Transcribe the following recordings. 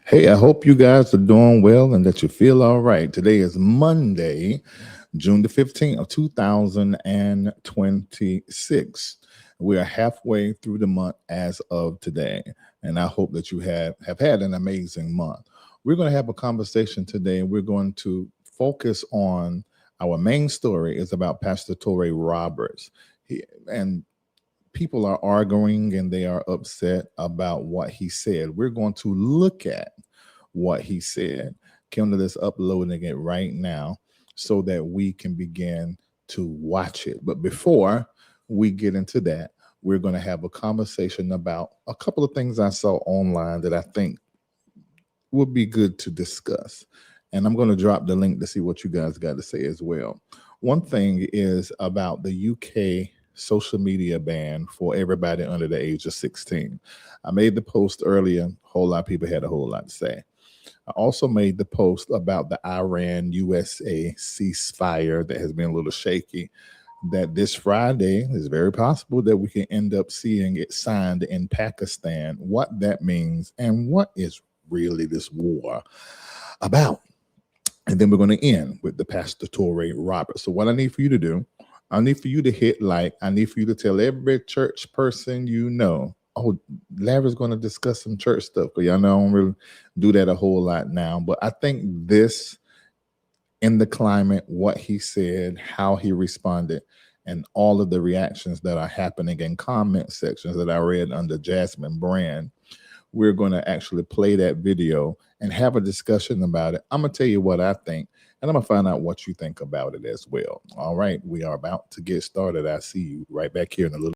Hey, I hope you guys are doing well and that you feel all right. Today is Monday, June the 15th of 2026. We are halfway through the month as of today, and I hope that you have had an amazing month. We're going to have a conversation today, and we're going to focus on our main story is about Pastor Touré Roberts. And people are arguing and they are upset about what he said. We're going to look at what he said. Kendall is uploading it right now so that we can begin to watch it. But before we get into that, we're going to have a conversation about a couple of things I saw online that I think would be good to discuss. And I'm going to drop the link to see what you guys got to say as well. One thing is about the UK social media ban for everybody under the age of 16. I made the post earlier. A whole lot of people had a whole lot to say. I also made the post about the Iran-USA ceasefire that has been a little shaky, that this Friday is very possible that we can end up seeing it signed in Pakistan, what that means, and what is really this war about. And then we're going to end with the Pastor Touré Roberts. So what I need for you to do, I need for you to hit like. I need for you to tell every church person you know, oh, Larry's going to discuss some church stuff. But y'all know I don't really do that a whole lot now. But I think this, in the climate, what he said, how he responded, and all of the reactions that are happening in comment sections that I read under Jasmine Brand, we're going to actually play that video and have a discussion about it. I'm going to tell you what I think, and I'm going to find out what you think about it as well. All right, we are about to get started. I see you right back here in a little.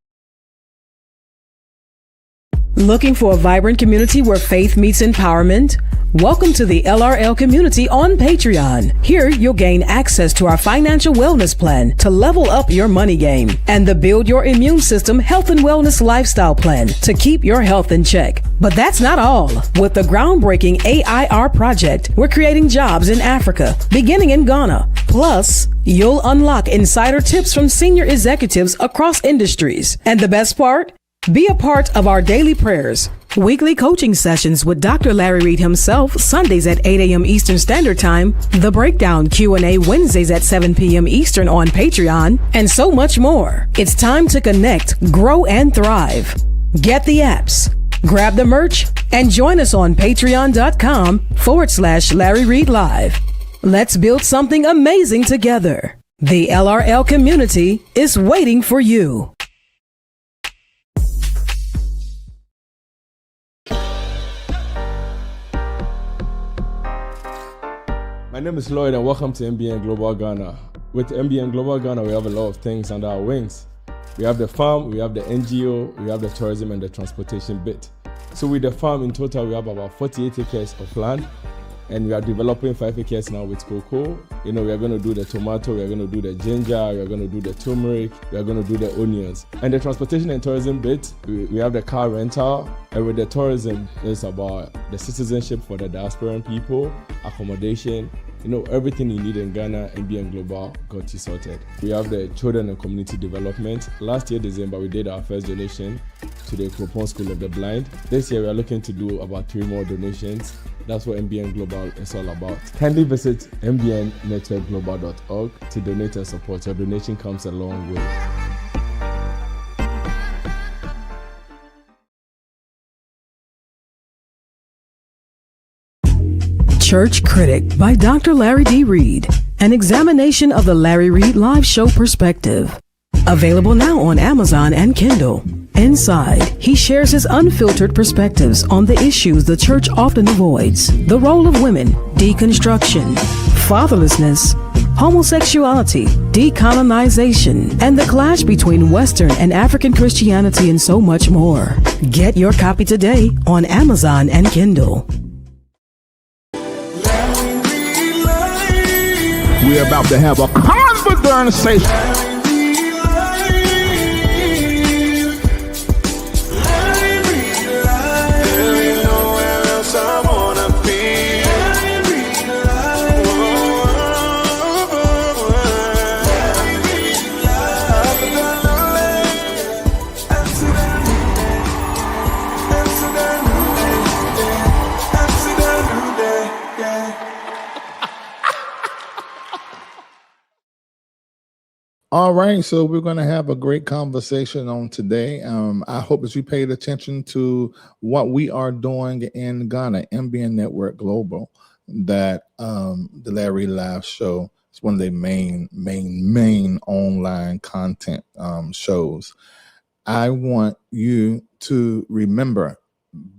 Looking for a vibrant community where faith meets empowerment? Welcome to the LRL community on Patreon. Here, you'll gain access to our financial wellness plan to level up your money game and the Build Your Immune System Health and Wellness Lifestyle Plan to keep your health in check. But that's not all. With the groundbreaking AIR project, we're creating jobs in Africa, beginning in Ghana. Plus, you'll unlock insider tips from senior executives across industries. And the best part? Be a part of our daily prayers, weekly coaching sessions with Dr. Larry Reid himself, Sundays at 8 a.m. Eastern Standard Time, the Breakdown Q&A Wednesdays at 7 p.m. Eastern on Patreon, and so much more. It's time to connect, grow, and thrive. Get the apps, grab the merch, and join us on patreon.com/Larry Reid Live. Let's build something amazing together. The LRL community is waiting for you. My name is Lloyd and welcome to MBN Global Ghana. With MBN Global Ghana, we have a lot of things under our wings. We have the farm, we have the NGO, we have the tourism and the transportation bit. So with the farm in total, we have about 48 acres of land and we are developing 5 acres now with cocoa. We are going to do the tomato, we are going to do the ginger, we are going to do the turmeric, we are going to do the onions. And the transportation and tourism bit, we have the car rental, and with the tourism, it's about the citizenship for the diasporan people, accommodation, everything you need in Ghana, MBN Global got you sorted. We have the children and community development. Last year, December, we did our first donation to the Kropon School of the Blind. This year, we are looking to do about 3 more donations. That's what MBN Global is all about. Kindly visit mbnnetworkglobal.org to donate and support. Your donation comes a long way. Church Critic by Dr. Larry D. Reid. An examination of the Larry Reid Live Show perspective. Available now on Amazon and Kindle. Inside, he shares his unfiltered perspectives on the issues the church often avoids. The role of women, deconstruction, fatherlessness, homosexuality, decolonization, and the clash between Western and African Christianity and so much more. Get your copy today on Amazon and Kindle. We're about to have a conversation. All right, so we're going to have a great conversation on today. I hope that you paid attention to what we are doing in Ghana, MBN Network Global, that the Larry Live Show is one of the main online content shows. I want you to remember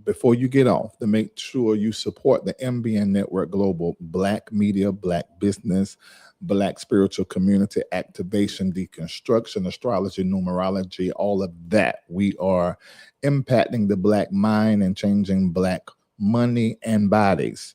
before you get off to make sure you support the MBN Network Global, Black media, Black business, Black spiritual community activation, deconstruction, astrology, numerology, all of that. We are impacting the Black mind and changing Black money and bodies.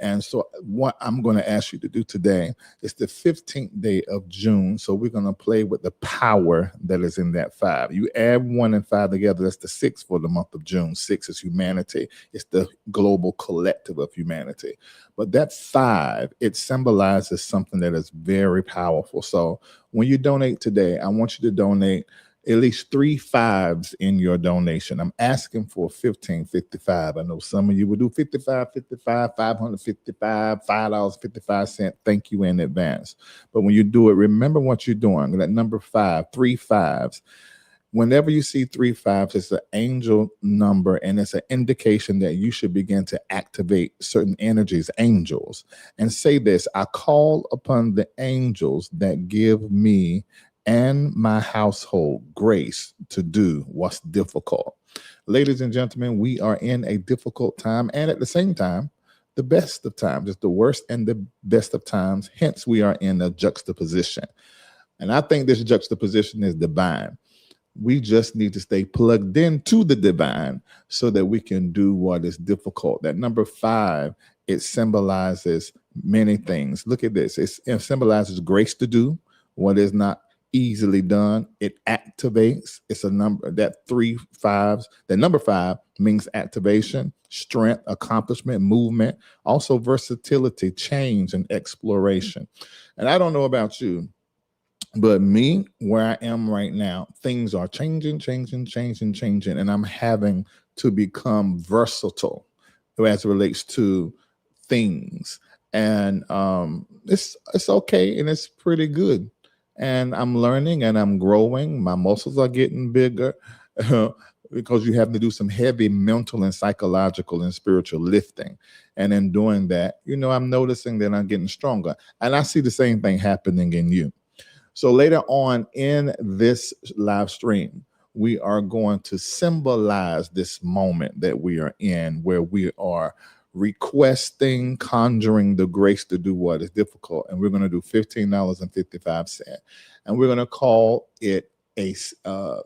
And so what I'm going to ask you to do today is the 15th day of June. So we're going to play with the power that is in that 5. You add 1 and 5 together, that's the 6 for the month of June. 6 is humanity. It's the global collective of humanity. But that 5, it symbolizes something that is very powerful. So when you donate today, I want you to donate at least 3 5s in your donation. I'm asking for 1555. I know some of you will do 5555, 555, $5.55. Thank you in advance. But when you do it, remember what you're doing. That number 5, 3 5s. Whenever you see 3 5s, it's an angel number, and it's an indication that you should begin to activate certain energies, angels, and say this: I call upon the angels that give me and my household grace to do what's difficult. Ladies and gentlemen, we are in a difficult time, and at the same time, the best of times. It's the worst and the best of times. Hence, we are in a juxtaposition. And I think this juxtaposition is divine. We just need to stay plugged into the divine so that we can do what is difficult. That number 5, it symbolizes many things. Look at this. It symbolizes grace to do what is not easily done. It activates. It's a number that 3 5s. The number 5 means activation, strength, accomplishment, movement, also versatility, change, and exploration. And I don't know about you, but me, where I am right now, things are changing, and I'm having to become versatile as it relates to things. And it's okay, and it's pretty good. And I'm learning and I'm growing. My muscles are getting bigger because you have to do some heavy mental and psychological and spiritual lifting. And in doing that, I'm noticing that I'm getting stronger. And I see the same thing happening in you. So later on in this live stream, we are going to symbolize this moment that we are in, where we are requesting, conjuring the grace to do what is difficult. And we're going to do $15.55. And we're going to call it we're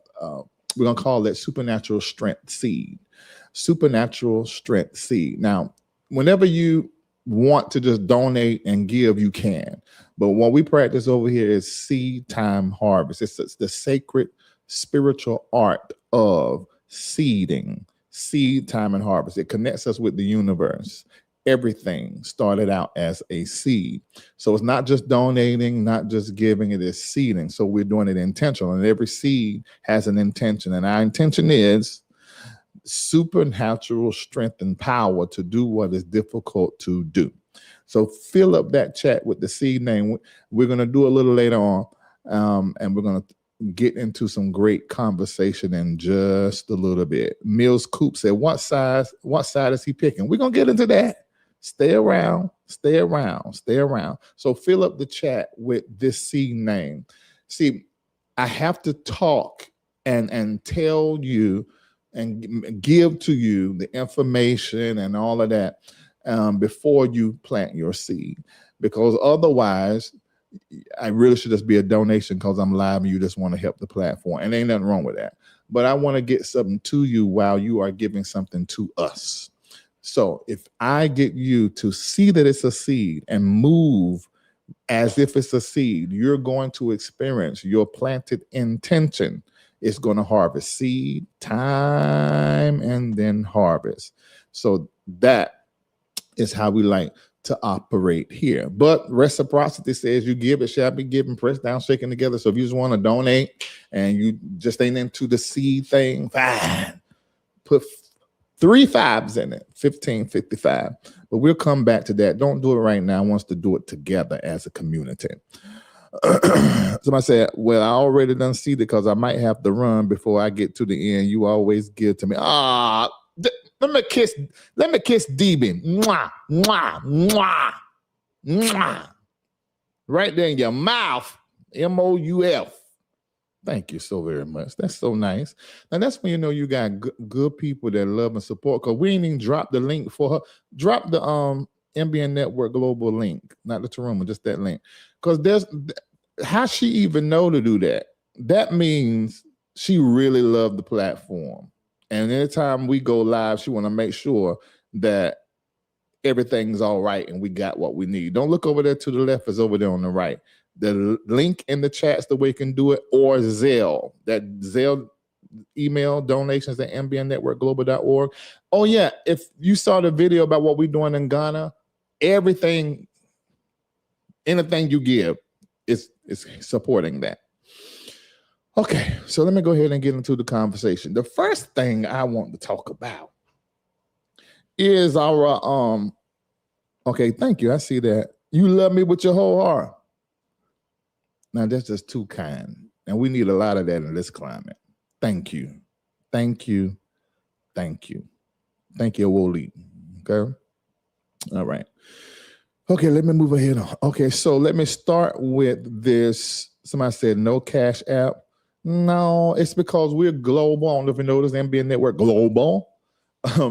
going to call it supernatural strength seed. Supernatural strength seed. Now, whenever you want to just donate and give, you can. But what we practice over here is seed time harvest. It's the sacred spiritual art of seeding. Seed time and harvest. It connects us with the universe. Everything started out as a seed. So it's not just donating, not just giving, it is seeding. So we're doing it intentional, and every seed has an intention. And our intention is supernatural strength and power to do what is difficult to do. So fill up that chat with the seed name. We're going to do a little later on, and we're going to get into some great conversation in just a little bit. Mills Coop said, what side is he picking? We're going to get into that. Stay around. So fill up the chat with this seed name. See, I have to talk and tell you and give to you the information and all of that before you plant your seed, because otherwise I really should just be a donation because I'm live and you just want to help the platform. And ain't nothing wrong with that. But I want to get something to you while you are giving something to us. So if I get you to see that it's a seed and move as if it's a seed, you're going to experience your planted intention. It's going to harvest seed, time, and then harvest. So that is how we like to operate here. But reciprocity says you give, it shall be given, pressed down, shaken together. So if you just want to donate and you just ain't into the seed thing, fine. Put 3 5s in it, 15.55. But we'll come back to that. Don't do it right now. I want us to do it together as a community. Somebody said, well, I already done see it because I might have to run before I get to the end. You always give to me. Let me kiss DB. Mwah, mwah, mwah, mwah. Right there in your mouth. MOUF. Thank you so very much. That's so nice. Now that's when you know you got good people that love and support. Because we ain't even dropped the link for her. Drop the MBN Network Global link, not the Taruma, just that link. Because there's how she even know to do that. That means she really loved the platform. And anytime we go live, she want to make sure that everything's all right and we got what we need. Don't look over there to the left, it's over there on the right. The link in the chat's the way you can do it, or Zelle. That Zelle email donations at mbnnetworkglobal.org. Oh yeah, if you saw the video about what we're doing in Ghana, anything you give is supporting that. Okay, so let me go ahead and get into the conversation. The first thing I want to talk about is our okay, thank you. I see that. You love me with your whole heart. Now that's just too kind. And we need a lot of that in this climate. Thank you. Thank you. Thank you. Thank you, Woli. Okay. All right. Okay, let me move ahead on. Okay, so let me start with this. Somebody said no Cash App. No, it's because we're global. I don't know if you notice, MBN Network Global.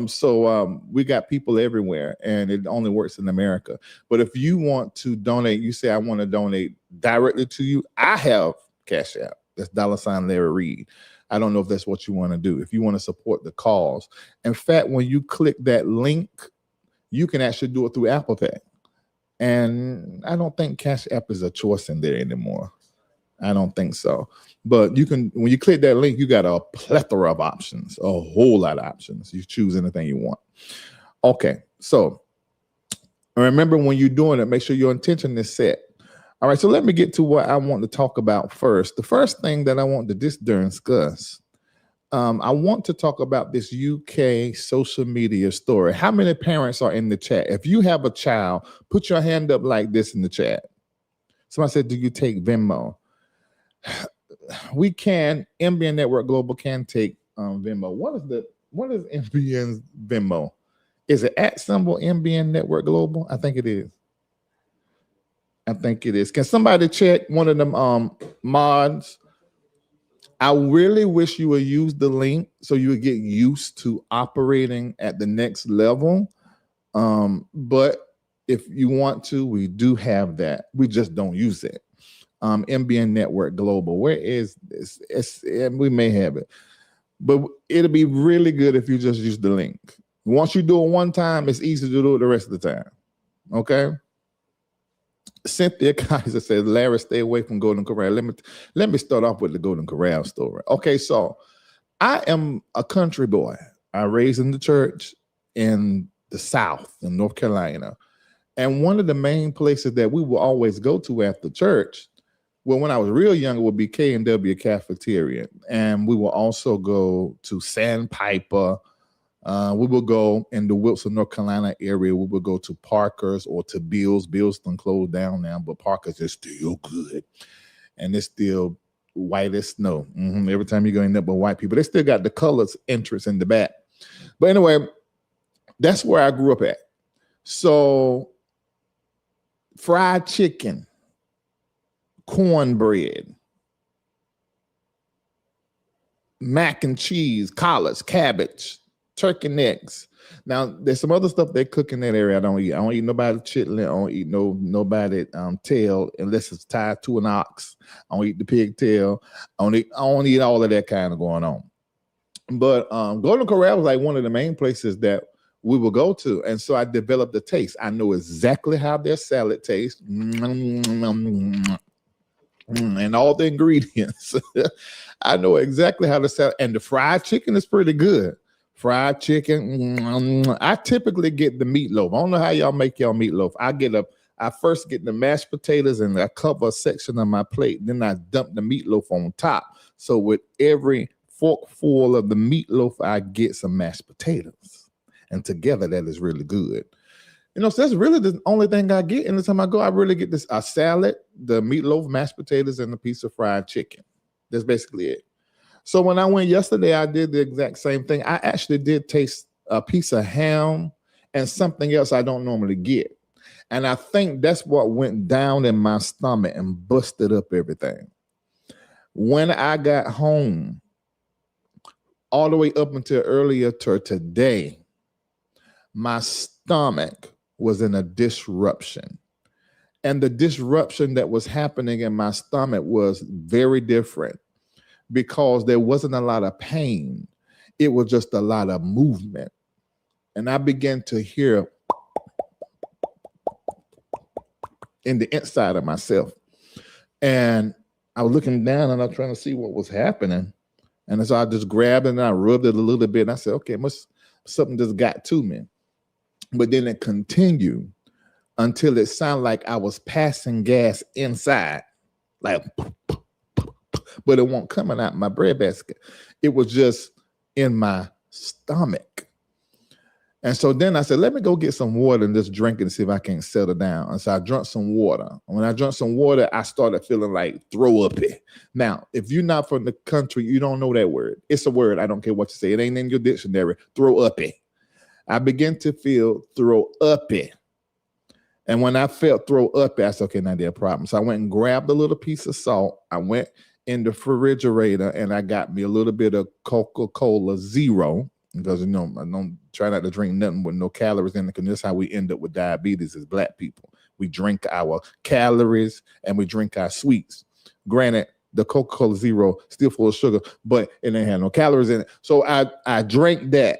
So we got people everywhere, and it only works in America. But if you want to donate, you say I want to donate directly to you. I have Cash App. That's $ Larry Reid. I don't know if that's what you want to do. If you want to support the cause, in fact, when you click that link, you can actually do it through Apple Pay. And I don't think Cash App is a choice in there anymore. I don't think so. But you can, when you click that link, you got a plethora of options, a whole lot of options. You choose anything you want. Okay, so remember when you're doing it, make sure your intention is set. All right, so let me get to what I want to talk about first. The first thing that I want to discuss, I want to talk about this UK social media story. How many parents are in the chat? If you have a child, put your hand up like this in the chat. Somebody said, do you take Venmo? We can. MBN Network Global can take Venmo. What is MBN's Venmo? Is it @ MBN Network Global? I think it is. Can somebody check one of them mods? I really wish you would use the link so you would get used to operating at the next level. But if you want to, we do have that. We just don't use it. MBN Network Global. Where is this? We may have it, but it'll be really good if you just use the link. Once you do it one time, it's easy to do it the rest of the time. Okay. Cynthia Kaiser says, Larry, stay away from Golden Corral. Let me start off with the Golden Corral story. Okay, so I am a country boy. I raised in the church in the South, in North Carolina. And one of the main places that we will always go to after church, well, when I was real young, it would be K&W Cafeteria. And we will also go to Sandpiper. We will go in the Wilson, North Carolina area. We will go to Parker's or to Bill's. Bill's done closed down now, but Parker's is still good. And it's still white as snow. Every time you go in there, but white people, they still got the colors entrance in the back. But anyway, that's where I grew up at. So fried chicken, cornbread, mac and cheese, collards, cabbage, turkey necks. Now, there's some other stuff they cook in that area I don't eat. I don't eat nobody chitlin. I don't eat nobody tail unless it's tied to an ox. I don't eat the pigtail. I don't eat all of that kind of going on. But Golden Corral was like one of the main places that we will go to. And so I developed the taste. I know exactly how their salad tastes. And all the ingredients. I know exactly how the salad, and the fried chicken is pretty good. Fried chicken. I typically get the meatloaf. I don't know how y'all make y'all meatloaf. I first get the mashed potatoes and I cover a section of my plate. Then I dump the meatloaf on top. So with every forkful of the meatloaf, I get some mashed potatoes. And together that is really good. So that's really the only thing I get. Anytime I go, I really get a salad, the meatloaf, mashed potatoes, and a piece of fried chicken. That's basically it. So when I went yesterday, I did the exact same thing. I actually did taste a piece of ham and something else I don't normally get. And I think that's what went down in my stomach and busted up everything. When I got home, all the way up until earlier to today, my stomach was in a disruption. And the disruption that was happening in my stomach was very different because there wasn't a lot of pain. It was just a lot of movement. And I began to hear in the inside of myself. And I was looking down and I was trying to see what was happening. And so I just grabbed it and I rubbed it a little bit. And I said, okay, something just got to me. But then it continued until it sounded like I was passing gas inside. Like, but it wasn't coming out my bread basket. It was just in my stomach. And so then I said, let me go get some water and just drink it and see if I can settle down. And so I drank some water. When I drank some water, I started feeling like throw up it. Now, if you're not from the country, you don't know that word. It's a word. I don't care what you say. It ain't in your dictionary. Throw up it. I began to feel throw up it. And when I felt throw up it, I said, okay, now there's a problem. So I went and grabbed a little piece of salt. I went in the refrigerator and I got me a little bit of Coca-Cola Zero. Because, I don't try not to drink nothing with no calories in it, because that's how we end up with diabetes as Black people. We drink our calories and we drink our sweets. Granted, the Coca-Cola Zero still full of sugar, but it ain't had no calories in it. So I drank that,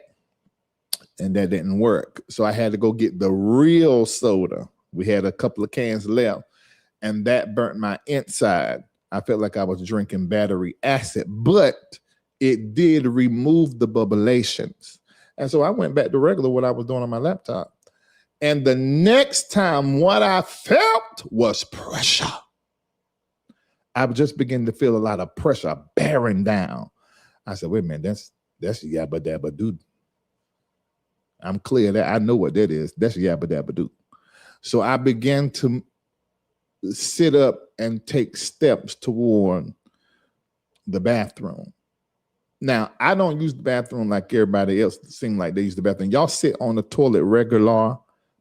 and that didn't work. So I had to go get the real soda. We had a couple of cans left, and that burnt my inside. I felt like I was drinking battery acid, but it did remove the bubblations. And so I went back to regular what I was doing on my laptop. And the next time what I felt was pressure. I just began to feel a lot of pressure bearing down. I said, wait a minute, that's yabba dabba doo. I'm clear that I know what that is. That's yabba dabba doo. So I began to sit up and take steps toward the bathroom. Now, I don't use the bathroom like everybody else seem like they use the bathroom. Y'all sit on the toilet regular,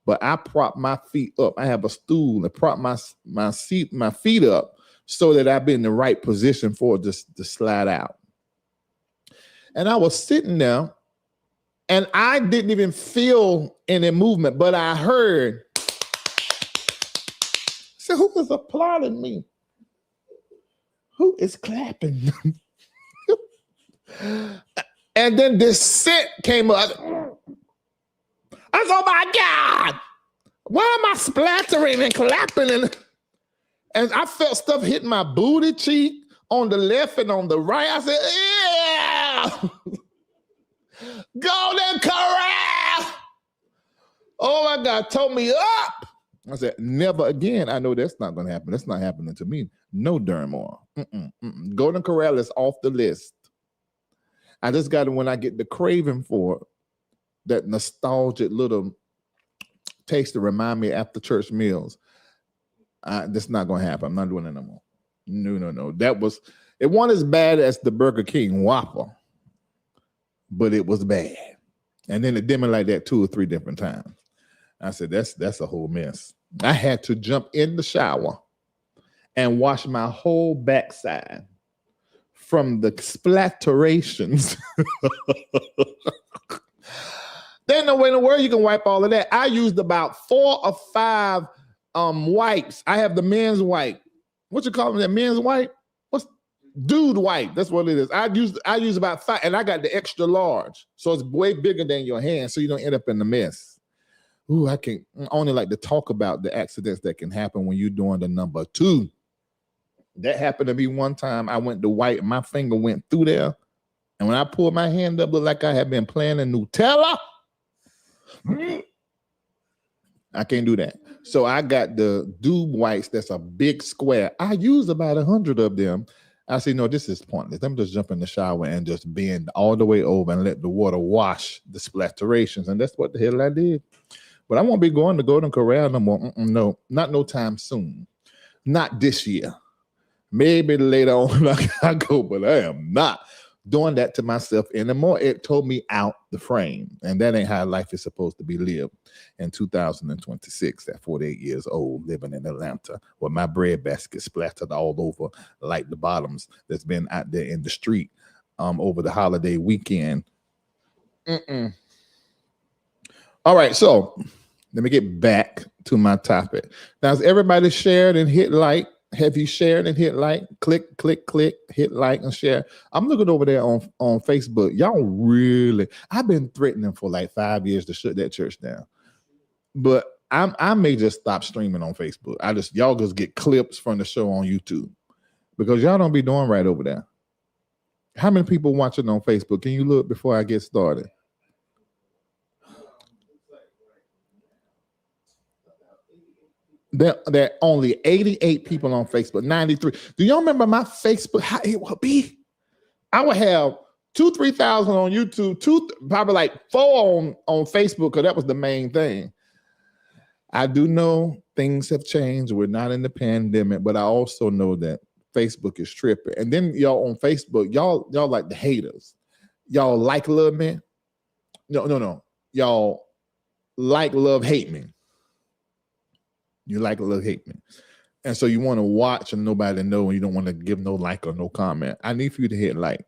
but I prop my feet up. I have a stool and prop my feet up so that I've been in the right position for it to slide out. And I was sitting there and I didn't even feel any movement, but I heard, so who is applauding me? Who is clapping? And then this scent came up. I said, oh my God, why am I splattering and clapping? And I felt stuff hitting my booty cheek on the left and on the right. I said, yeah, Golden Corral. Oh my God, told me up. I said, never again. I know that's not going to happen. That's not happening to me. No darn more. Golden Corral is off the list. I just got it when I get the craving for it, that nostalgic little taste to remind me after church meals. That's not going to happen. I'm not doing it no more. No. It wasn't as bad as the Burger King Whopper, but it was bad. And then it did me like that 2 or 3 different times. I said, that's a whole mess. I had to jump in the shower and wash my whole backside from the splatterations. There's no way in the world you can wipe all of that. I used about 4 or 5 wipes. I have the men's wipe. What you call them? That men's wipe? What's dude wipe? That's what it is. I use about 5, and I got the extra large, so it's way bigger than your hand, so you don't end up in the mess. Ooh, I only like to talk about the accidents that can happen when you're doing the number 2. That happened to me one time. I went to wipe, my finger went through there, and when I pulled my hand up, looked like I had been playing in Nutella. I can't do that. So I got the Dube wipes. That's a big square. I use about 100 of them. I say, no, this is pointless. Let me just jump in the shower and just bend all the way over and let the water wash the splatterations. And that's what the hell I did. But I won't be going to Golden Corral no more. No, not no time soon. Not this year. Maybe later on I go, but I am not doing that to myself anymore. It told me out the frame. And that ain't how life is supposed to be lived in 2026 at 48 years old, living in Atlanta, with my bread basket splattered all over like the bottoms that's been out there in the street over the holiday weekend. All right, so let me get back to my topic. Now, has everybody shared and hit like? Have you shared and hit like? Click, click, click, hit like and share. I'm looking over there on Facebook. Y'all really, I've been threatening for like 5 years to shut that church down. But I may just stop streaming on Facebook. Y'all just get clips from the show on YouTube because y'all don't be doing right over there. How many people watching on Facebook? Can you look before I get started? There are only 88 people on Facebook, 93. Do y'all remember my Facebook, how it would be? I would have 2,000-3,000 on YouTube, probably like 4 on Facebook, because that was the main thing. I do know things have changed. We're not in the pandemic, but I also know that Facebook is tripping. And then y'all on Facebook, y'all like the haters. Y'all like love me. No. Y'all like love hate me. You like love hate me. And so you want to watch and nobody know, and you don't want to give no like or no comment. I need for you to hit like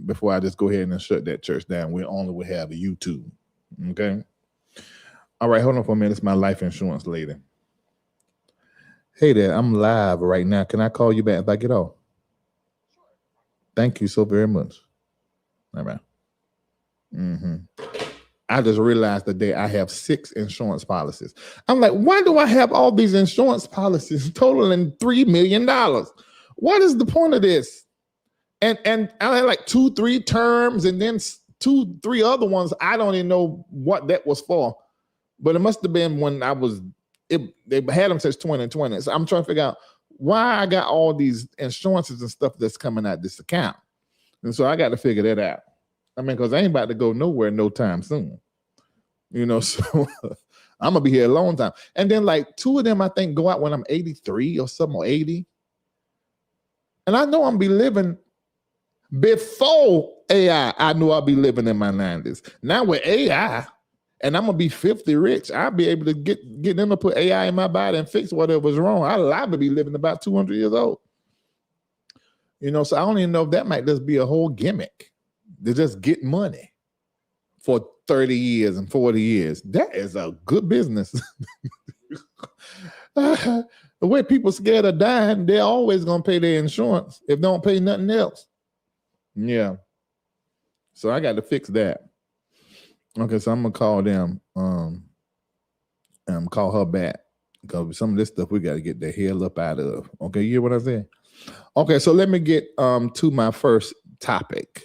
before I just go ahead and shut that church down. We only will have a YouTube. Okay. All right, hold on for a minute. It's my life insurance lady. Hey there, I'm live right now. Can I call you back if I get off? Thank you so very much. All right. I just realized today I have 6 insurance policies. I'm like, why do I have all these insurance policies totaling $3 million? What is the point of this? And I had like 2-3 terms and then 2-3 other ones. I don't even know what that was for, but it must have been when they had them since 2020. So I'm trying to figure out why I got all these insurances and stuff that's coming out this account. And so I got to figure that out. I mean, because I ain't about to go nowhere no time soon. So I'm going to be here a long time. And then like 2 of them, I think, go out when I'm 83 or something, or 80. And I know I'm be living before AI. I knew I'll be living in my 90s. Now with AI, and I'm going to be 50 rich, I'll be able to get them to put AI in my body and fix whatever's wrong. I'll be living about 200 years old. So I don't even know if that might just be a whole gimmick. To just get money for 30 years and 40 years. That is a good business. The way people scared of dying, they're always going to pay their insurance if they don't pay nothing else. Yeah. So I got to fix that. Okay, so I'm going to call them and call her back, because some of this stuff we got to get the hell up out of. Okay, you hear what I said? Okay, so let me get to my first topic.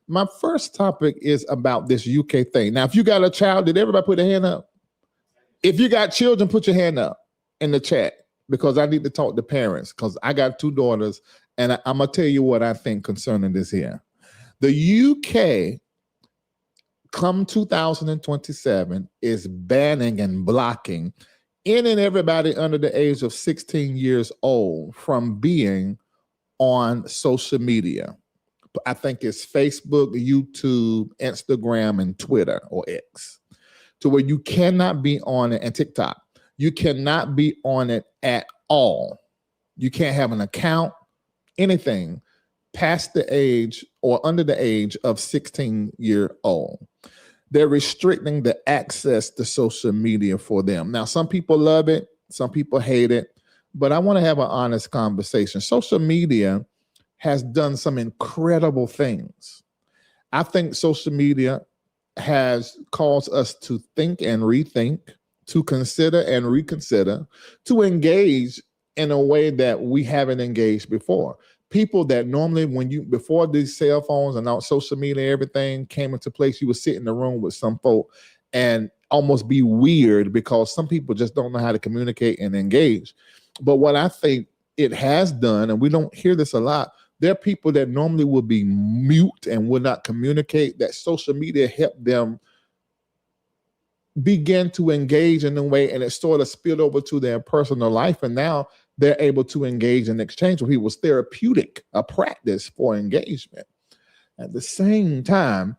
My first topic is about this UK thing. Now, if you got a child, did everybody put their hand up? If you got children, put your hand up in the chat, because I need to talk to parents, because I got 2 daughters, and I'm going to tell you what I think concerning this here. The UK, come 2027, is banning and blocking any and everybody under the age of 16 years old from being on social media. I think it's Facebook, YouTube, Instagram, and Twitter, or X, to where you cannot be on it, and TikTok. You cannot be on it at all. You can't have an account, anything past the age or under the age of 16-year-old. They're restricting the access to social media for them. Now, some people love it, some people hate it, but I want to have an honest conversation. Social media has done some incredible things. I think social media has caused us to think and rethink, to consider and reconsider, to engage in a way that we haven't engaged before. People that normally, before these cell phones and all social media, everything came into place, you would sit in the room with some folk and almost be weird, because some people just don't know how to communicate and engage. But what I think it has done, and we don't hear this a lot, there are people that normally would be mute and would not communicate, that social media helped them began to engage in a way, and it sort of spilled over to their personal life, and now they're able to engage in exchange with people. It was therapeutic, a practice for engagement. At the same time,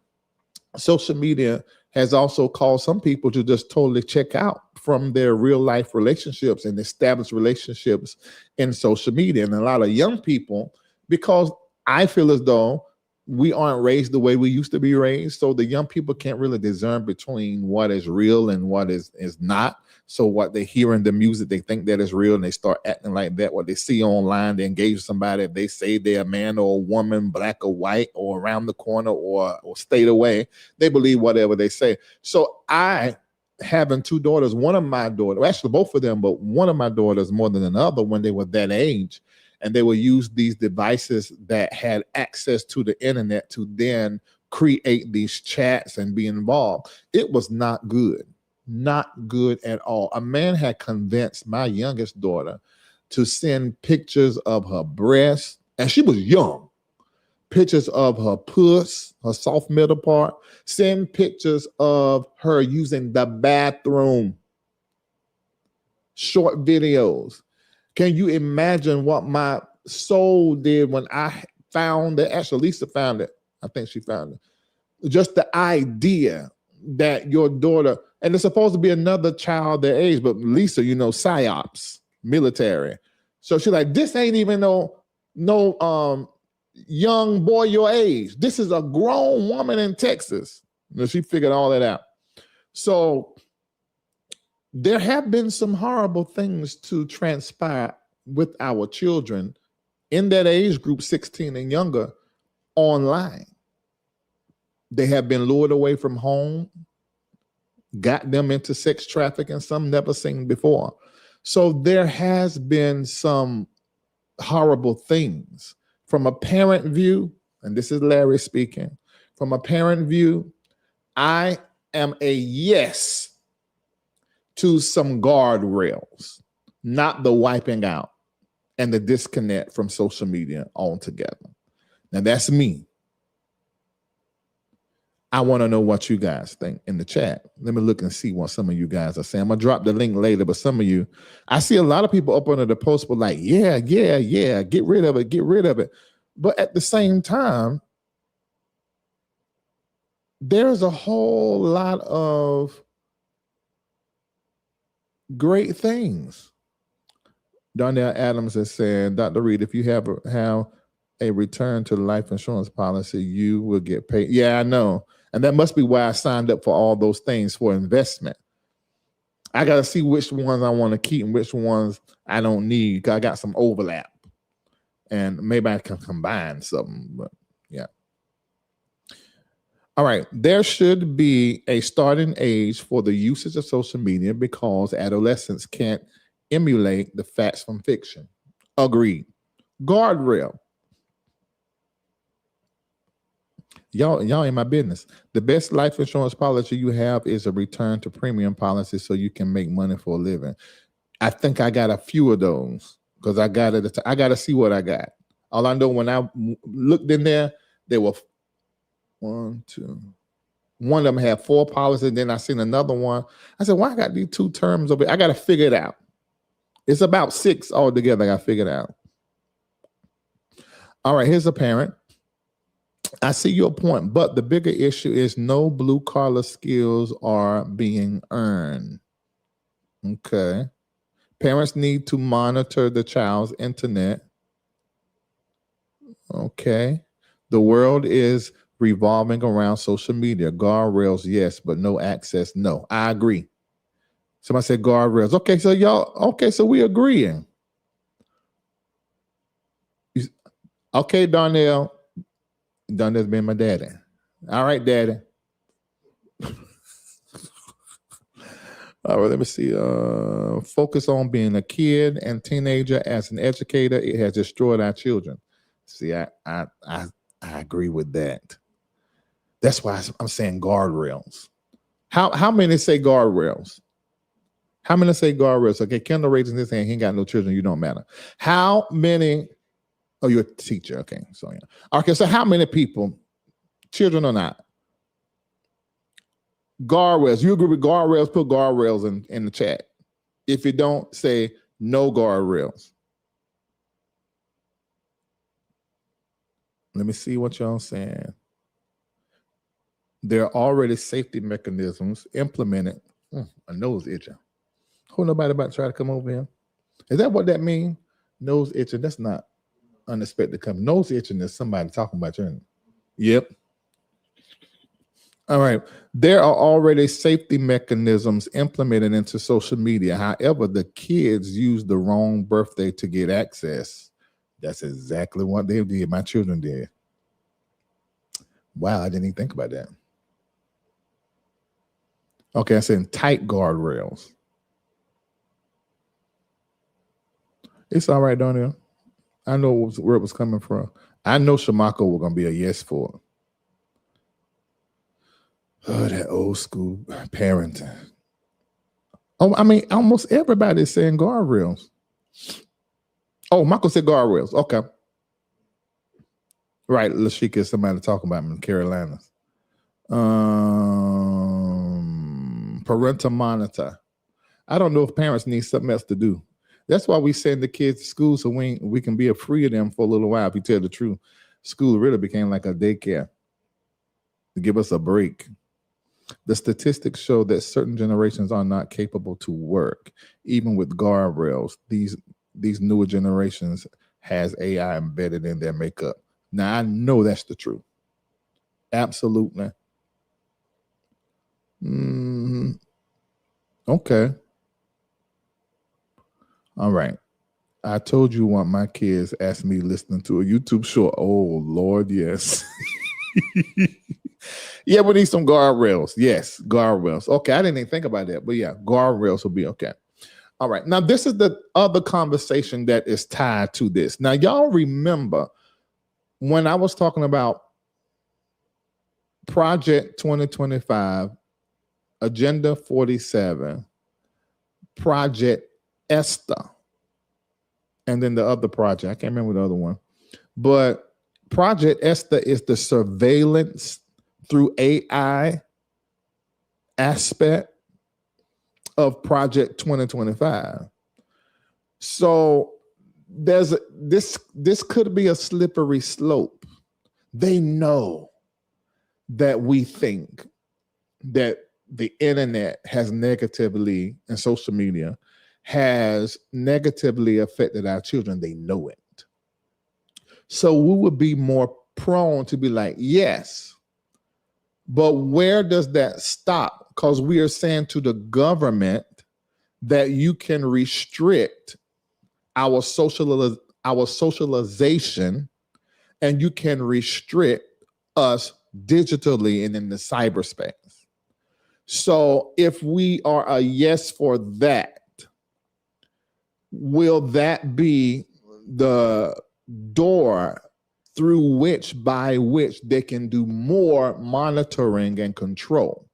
social media has also caused some people to just totally check out from their real life relationships and establish relationships in social media. And a lot of young people, because I feel as though we aren't raised the way we used to be raised, so the young people can't really discern between what is real and what is not. So what they hear in the music, they think that is real, and they start acting like that. What they see online, they engage with somebody. If they say they're a man or a woman, black or white, or around the corner, or state away, they believe whatever they say. So I, having two daughters, one of my daughters, well, actually both of them, but one of my daughters more than another, when they were that age, and they would use these devices that had access to the internet to then create these chats and be involved. It was not good. Not good at all. A man had convinced my youngest daughter to send pictures of her breasts, and she was young, pictures of her puss, her soft middle part, send pictures of her using the bathroom, short videos. Can you imagine what my soul did when I found it? Actually, Lisa found it. I think she found it. Just the idea that your daughter, and it's supposed to be another child their age, but Lisa, psyops, military. So she's like, this ain't even no young boy your age. This is a grown woman in Texas. She figured all that out. So there have been some horrible things to transpire with our children in that age group, 16 and younger, online. They have been lured away from home, got them into sex trafficking, some never seen before. So there has been some horrible things. From a parent view, and this is Larry speaking, from a parent view, I am a yes to some guardrails, not the wiping out and the disconnect from social media altogether. Now that's me. I want to know what you guys think in the chat. Let me look and see what some of you guys are saying. I'm going to drop the link later, but some of you, I see a lot of people up under the post were like, yeah, get rid of it. But at the same time, there's a whole lot of great things. Darnell Adams is saying, Dr. Reid, if you have a return to the life insurance policy, you will get paid. Yeah, I know. And that must be why I signed up for all those things for investment. I got to see which ones I want to keep and which ones I don't need, because I got some overlap. And maybe I can combine something, but yeah. All right. There should be a starting age for the usage of social media because adolescents can't emulate the facts from fiction. Agreed. Guardrail. Y'all in my business. The best life insurance policy you have is a return to premium policy so you can make money for a living. I think I got a few of those because I got it. I got to see what I got. All I know, when I looked in there were one of them had 4 policies. Then I seen another one. I said, why I got these 2 terms of it? I got to figure it out. It's about 6 altogether. I got to figure it out. All right, here's a parent. I see your point, but the bigger issue is no blue collar skills are being earned. Okay. Parents need to monitor the child's internet. Okay. The world is revolving around social media. Guardrails, yes, but no access, no. I agree. Somebody said guardrails. Okay, so we agreeing. Okay, Darnell's been my daddy. All right, daddy. All right, let me see. Focus on being a kid and teenager as an educator. It has destroyed our children. See, I agree with that. That's why I'm saying guardrails. How many say guardrails? How many say guardrails? Okay, Kendall raising his hand. He ain't got no children. You don't matter. How many? Oh, you're a teacher. Okay, so yeah. Okay, so how many people, children or not, Guardrails. You agree with guardrails? Put guardrails in the chat. If you don't, say no guardrails. Let me see what y'all saying. There are already safety mechanisms implemented. My nose itching. Who nobody about to try to come over here? Is that what that means? Nose itching. That's not unexpected. Come nose itching is somebody talking about you. Yep. All right. There are already safety mechanisms implemented into social media. However, the kids use the wrong birthday to get access. That's exactly what they did. My children did. Wow, I didn't even think about that. Okay, I said tight guardrails. It's all right, don't you? I know where it was coming from. I know Shamako was going to be a yes for it. Oh, that old school parenting. Oh, I mean, almost everybody is saying guardrails. Oh, Michael said guardrails. Okay. Right, Lashika is somebody talking about in the Carolinas. Parental monitor. I don't know if parents need something else to do. That's why we send the kids to school so we can be free of them for a little while. If you tell the truth, school really became like a daycare to give us a break. The statistics show that certain generations are not capable to work, even with guardrails. These newer generations has AI embedded in their makeup. Now I know that's the truth. Absolutely. Okay. All right. I told you what my kids asked me listening to a YouTube show. Oh Lord, yes. Yeah, we need some guardrails. Yes, guardrails. Okay, I didn't even think about that, but yeah, guardrails will be okay. All right. Now, this is the other conversation that is tied to this. Now, y'all remember when I was talking about Project 2025, Agenda 47, Project Esther, and then the other project. I can't remember the other one. But Project Esther is the surveillance through AI aspect of Project 2025. So this could be a slippery slope. They know that we think that the internet has negatively, and social media has negatively affected our children. They know it. So we would be more prone to be like, yes, but where does that stop? Because we are saying to the government that you can restrict our socialization, and you can restrict us digitally and in the cyberspace. So if we are a yes for that, will that be the door through by which they can do more monitoring and control?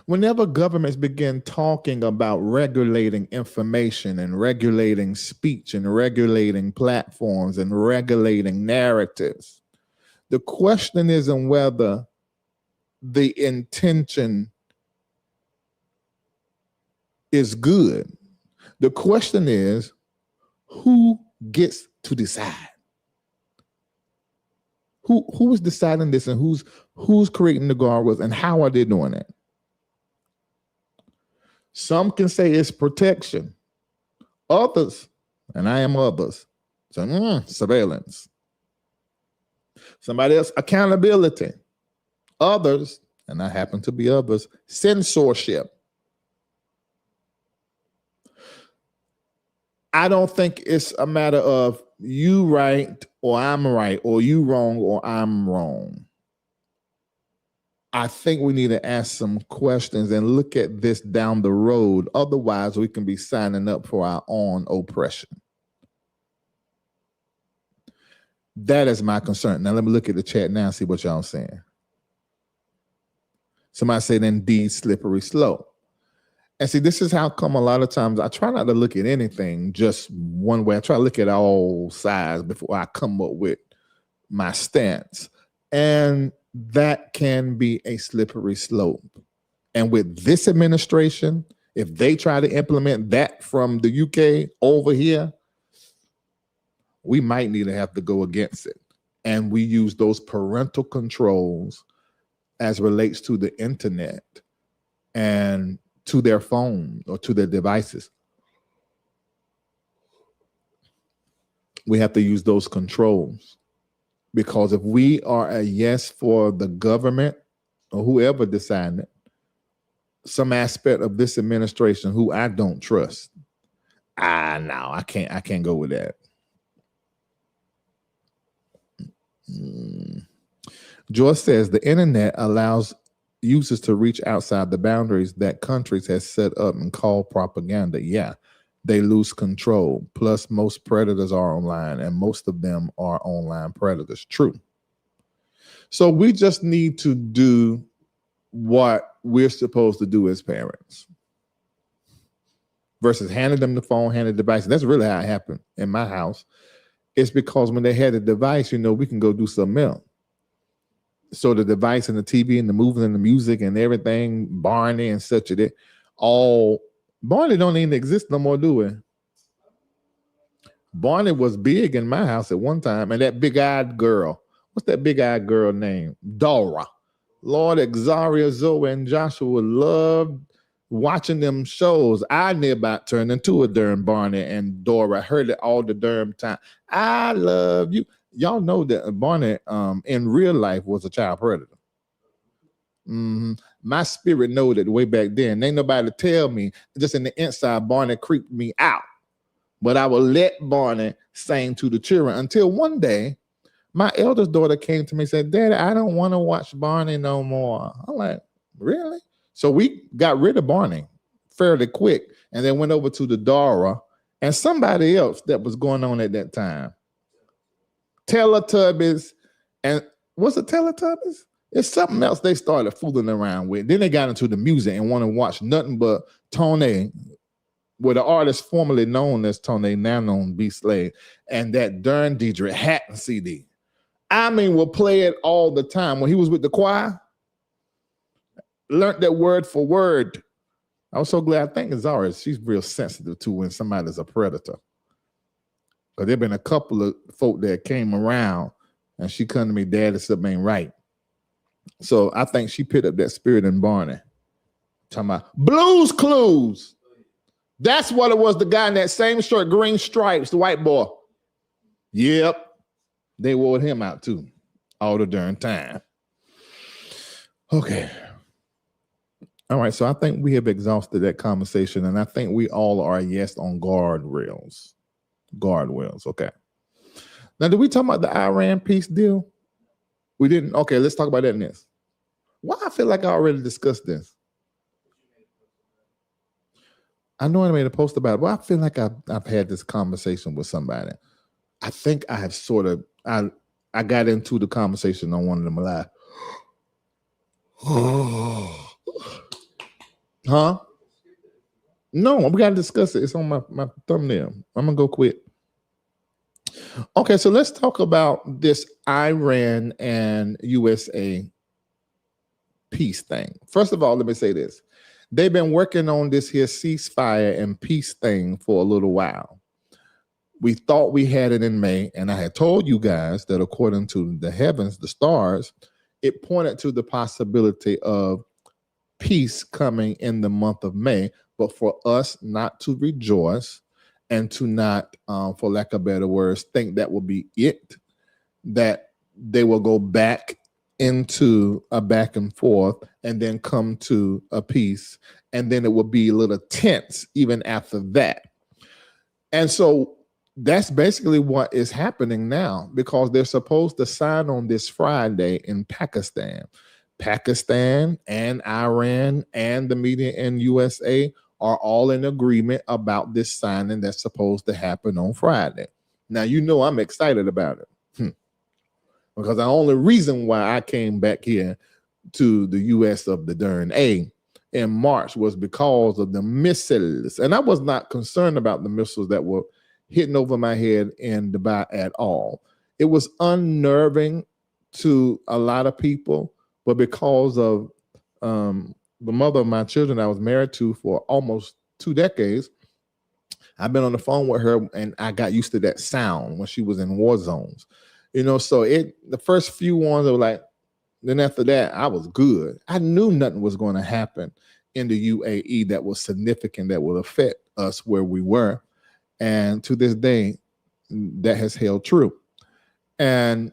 Whenever governments begin talking about regulating information and regulating speech and regulating platforms and regulating narratives, the question isn't whether the intention is good. The question is, who gets to decide? Who is deciding this, and who's creating the guardrails, and how are they doing it? Some can say it's protection. Others, and I am others, say surveillance. Somebody else, accountability. Others, and I happen to be others, censorship. I don't think it's a matter of you right or I'm right, or you wrong or I'm wrong. I think we need to ask some questions and look at this down the road. Otherwise, we can be signing up for our own oppression. That is my concern. Now, let me look at the chat now and see what y'all saying. Somebody said, indeed, slippery slope. And see, this is how come a lot of times I try not to look at anything just one way. I try to look at all sides before I come up with my stance. And that can be a slippery slope. And with this administration, if they try to implement that from the UK over here, we might need to have to go against it. And we use those parental controls as relates to the internet and to their phone or to their devices. We have to use those controls, because if we are a yes for the government or whoever decided some aspect of this administration who I don't trust, no, I can't go with that. George says the internet allows users to reach outside the boundaries that countries have set up and call propaganda. Yeah, they lose control. Plus, most predators are online, and most of them are online predators. True. So we just need to do what we're supposed to do as parents versus handing them the phone, handing the device. That's really how it happened in my house. It's because when they had a device, we can go do something else. So the device and the TV and the movies and the music and everything, Barney and such of it, all Barney don't even exist no more, do it? Barney was big in my house at one time, and that big-eyed girl, what's that big-eyed girl name? Dora. Lord, Xaria, Zoe, and Joshua loved watching them shows. I near about turned into a darn Barney and Dora. I heard it all the darn time. I love you. Y'all know that Barney in real life was a child predator. My spirit know that way back then. Ain't nobody tell me. Just in the inside, Barney creeped me out. But I would let Barney sing to the children until one day, my eldest daughter came to me and said, Daddy, I don't want to watch Barney no more. I'm like, really? So we got rid of Barney fairly quick and then went over to the Dora and somebody else that was going on at that time. Teletubbies. And what's it, Teletubbies? It's something else they started fooling around with. Then they got into the music and want to watch nothing but Touré, with the artist formerly known as Touré, now known B Slade, and that darn Deidre Hatton CD. I mean, we'll play it all the time. When he was with the choir, learned that word for word. I was so glad. I think Zara, she's real sensitive to when somebody's a predator. Because there been a couple of folk that came around and she come to me, Daddy, something ain't right. So I think she picked up that spirit in Barney. Talking about Blues Clues. That's what it was. The guy in that same shirt, green stripes, the white boy. Yep. They wore him out too. All the darn time. Okay. All right. So I think we have exhausted that conversation. And I think we all are yes on guardrails. Guardrails. Okay. Now, did we talk about the Iran peace deal? We didn't. Okay, let's talk about that next. Why I feel like I already discussed this. I know I made a post about it, but I feel like I've had this conversation with somebody. I think I have sort of, I got into the conversation on one of them live. Huh? No, we got to discuss it. It's on my thumbnail. I'm going to go quick. Okay, so let's talk about this Iran and USA peace thing. First of all, let me say this. They've been working on this here ceasefire and peace thing for a little while. We thought we had it in May, and I had told you guys that according to the heavens, the stars, it pointed to the possibility of peace coming in the month of May, but for us not to rejoice and to not, for lack of better words, think that will be it, that they will go back into a back and forth and then come to a peace, and then it will be a little tense even after that. And so that's basically what is happening now, because they're supposed to sign on this Friday in Pakistan. Pakistan and Iran and the media in USA are all in agreement about this signing that's supposed to happen on Friday. Now, you know I'm excited about it. Because the only reason why I came back here to the US of the darn A in March was because of the missiles. And I was not concerned about the missiles that were hitting over my head in Dubai at all. It was unnerving to a lot of people, but because of the mother of my children I was married to for almost 2 decades, I've been on the phone with her and I got used to that sound when she was in war zones. So the first few ones were like, then after that, I was good. I knew nothing was going to happen in the UAE that was significant, that would affect us where we were. And to this day, that has held true. And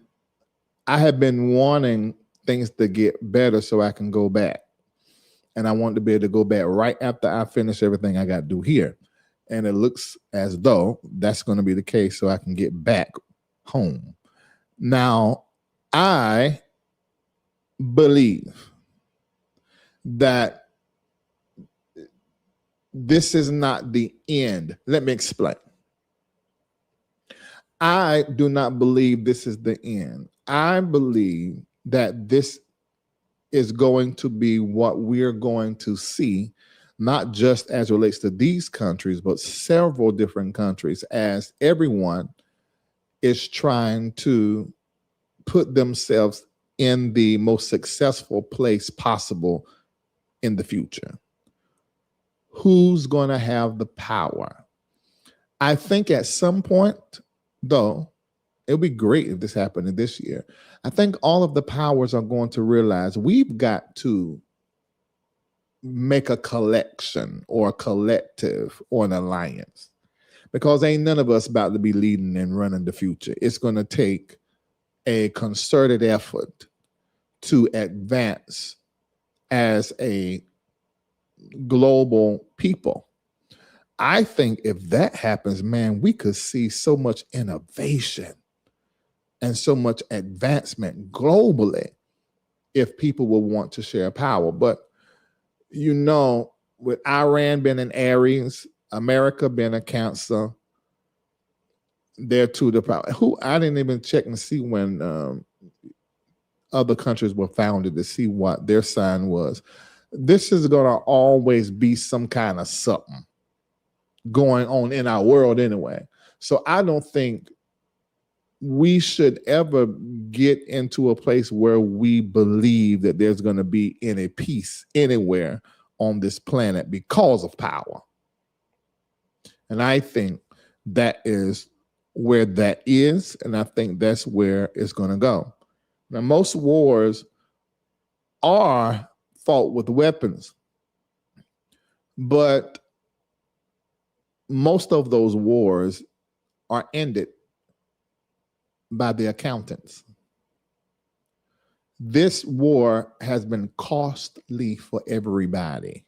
I have been wanting things to get better so I can go back. And I want to be able to go back right after I finish everything I got to do here. And it looks as though that's going to be the case so I can get back home. Now, I believe that this is not the end. Let me explain. I do not believe this is the end. I believe that this is going to be what we're going to see, not just as relates to these countries, but several different countries, as everyone is trying to put themselves in the most successful place possible in the future. Who's going to have the power? I think at some point, though, it would be great if this happened this year. I think all of the powers are going to realize we've got to make a collection or a collective or an alliance, because ain't none of us about to be leading and running the future. It's going to take a concerted effort to advance as a global people. I think if that happens, man, we could see so much innovation and so much advancement globally if people will want to share power. But, with Iran being an Aries, America being a Cancer, they're to the power. I didn't even check and see when other countries were founded to see what their sign was. This is going to always be some kind of something going on in our world anyway. So I don't think we should ever get into a place where we believe that there's going to be any peace anywhere on this planet because of power. And I think that is where that is, and I think that's where it's going to go. Now, most wars are fought with weapons, but most of those wars are ended by the accountants. This war has been costly for everybody,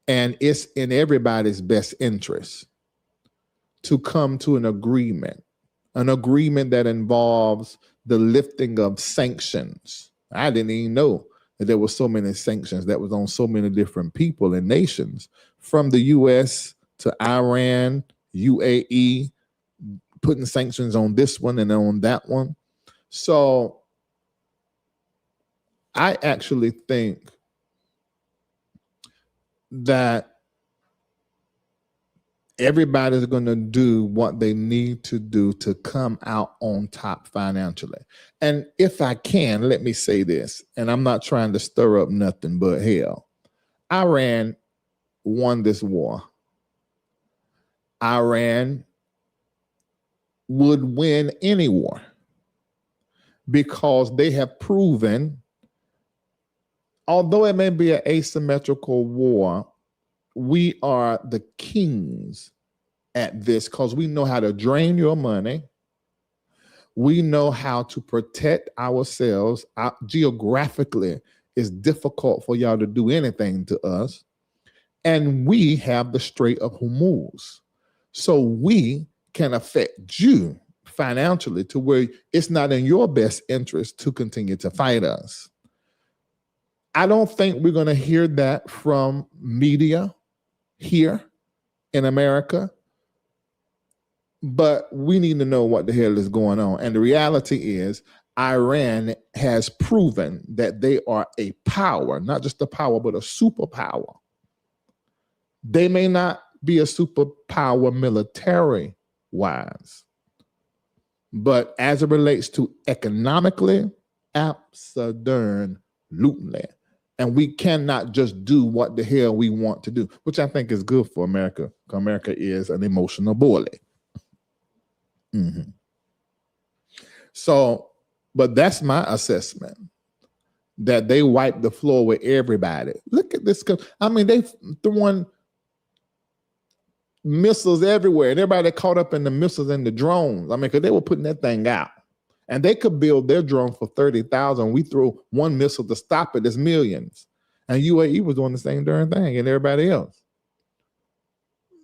and it's in everybody's best interest to come to an agreement that involves the lifting of sanctions. I didn't even know that there were so many sanctions that was on so many different people and nations, from the U.S. to Iran, UAE, putting sanctions on this one and on that one. So I actually think that everybody's going to do what they need to do to come out on top financially. And if I can, let me say this, and I'm not trying to stir up nothing but hell. Iran won this war. Iran would win any war because they have proven, although it may be an asymmetrical war, we are the kings at this because we know how to drain your money. We know how to protect ourselves. Geographically, it's difficult for y'all to do anything to us. And we have the Strait of Hormuz. So we can affect you financially to where it's not in your best interest to continue to fight us. I don't think we're going to hear that from media here in America, but we need to know what the hell is going on. And the reality is, Iran has proven that they are a power, not just a power, but a superpower. They may not be a superpower military-wise, but as it relates to economically, absolutely. And we cannot just do what the hell we want to do, which I think is good for America, because America is an emotional bully. Mm-hmm. So, but that's my assessment, that they wiped the floor with everybody. Look at this. I mean, they throwing missiles everywhere, and everybody caught up in the missiles and the drones. I mean, because they were putting that thing out. And they could build their drone for $30,000. We throw one missile to stop it. There's millions. And UAE was doing the same darn thing, and everybody else.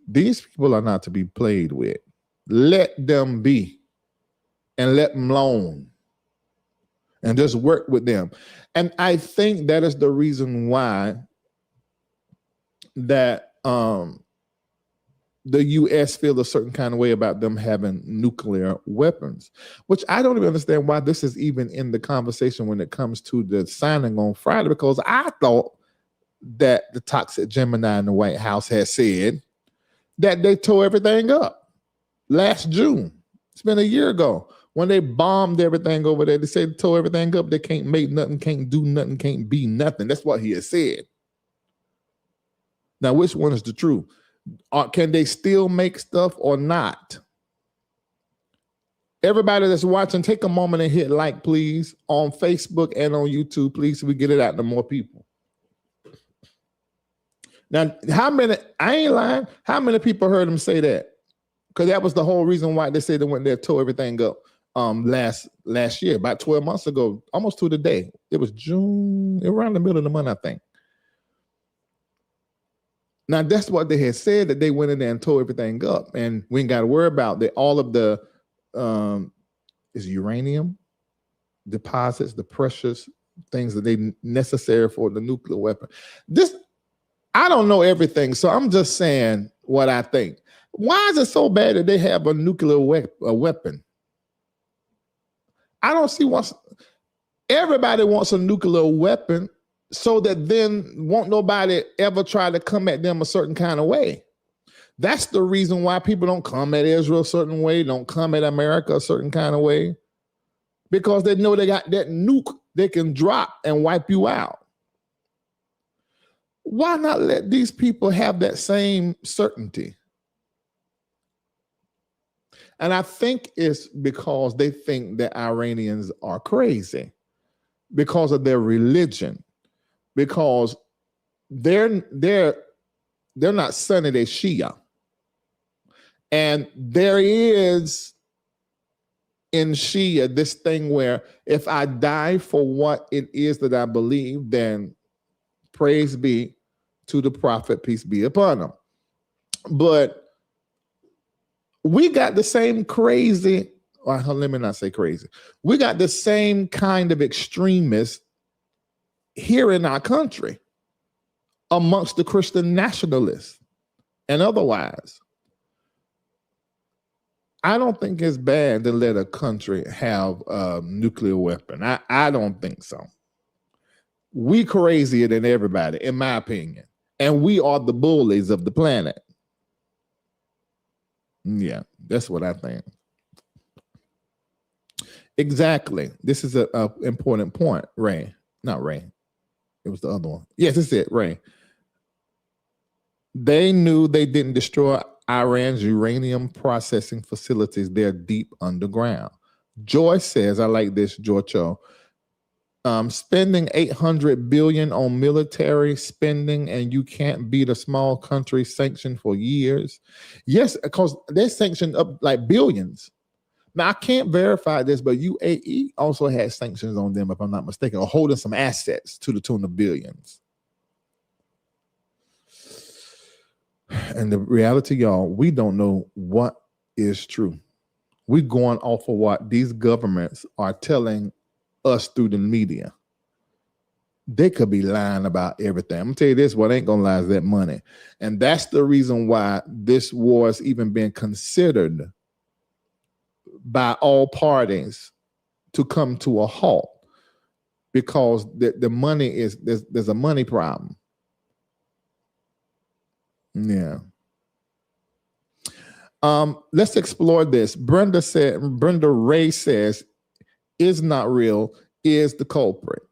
These people are not to be played with. Let them be, and let them alone, and just work with them. And I think that is the reason why that the U.S. feel a certain kind of way about them having nuclear weapons, which I don't even understand why this is even in the conversation when it comes to the signing on Friday, because I thought that the toxic Gemini in the White House had said that they tore everything up last June. It's been a year ago when they bombed everything over there. They said they tore everything up. They can't make nothing, can't do nothing, can't be nothing. That's what he has said. Now, which one is the truth? Can they still make stuff or not? Everybody that's watching, take a moment and hit like, please, on Facebook and on YouTube, please, so we get it out to more people. Now, I ain't lying, how many people heard him say that? Because that was the whole reason why they said they went there and tore everything up last year, about 12 months ago, almost to the day. It was June, around the middle of the month, I think. Now, that's what they had said, that they went in there and tore everything up. And we ain't got to worry about that. All of the is uranium deposits, the precious things that they necessary for the nuclear weapon. I don't know everything, so I'm just saying what I think. Why is it so bad that they have a nuclear weapon? I don't see everybody wants a nuclear weapon, so that then won't nobody ever try to come at them a certain kind of way. That's the reason why people don't come at Israel a certain way, don't come at America a certain kind of way, because they know they got that nuke they can drop and wipe you out. Why not let these people have that same certainty? And I think it's because they think that Iranians are crazy because of their religion. Because they're not Sunni, they're Shia. And there is in Shia this thing where if I die for what it is that I believe, then praise be to the prophet, peace be upon him. But we got the same crazy, or let me not say crazy, we got the same kind of extremists here in our country amongst the Christian nationalists and otherwise. I don't think it's bad to let a country have a nuclear weapon. I don't think so. We crazier than everybody, in my opinion. And we are the bullies of the planet. Yeah, that's what I think. Exactly. This is an important point, Ray. Not Ray. It was the other one. Yes, that's it, Ray. They knew they didn't destroy Iran's uranium processing facilities. They're deep underground. Joy says, I like this, Giorgio, spending $800 billion on military spending, and you can't beat a small country sanctioned for years. Yes, because they're sanctioned up like billions. Now, I can't verify this, but UAE also has sanctions on them, if I'm not mistaken, or holding some assets to the tune of billions. And the reality, y'all, we don't know what is true. We're going off of what these governments are telling us through the media. They could be lying about everything. I'm gonna tell you this, what ain't gonna lie is that money. And that's the reason why this war is even being considered by all parties to come to a halt because the money is there's a money problem. Yeah. Let's explore this. Brenda Ray says, is not real, is the culprit.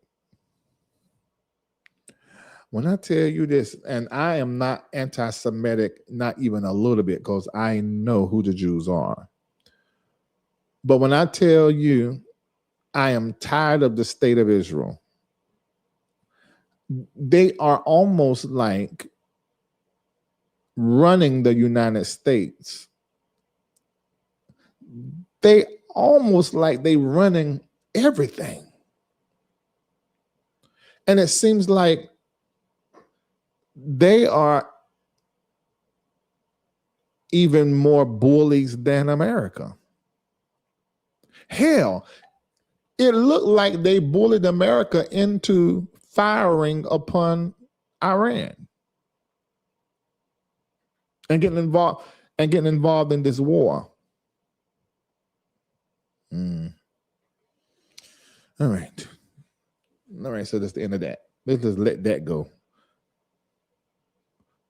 When I tell you this, and I am not anti-Semitic, not even a little bit, because I know who the Jews are. But when I tell you I am tired of the state of Israel, they are almost like running the United States. They almost like they running everything. And it seems like they are even more bullies than America. Hell, it looked like they bullied America into firing upon Iran and getting involved in this war. All right. So that's the end of that. Let's just let that go.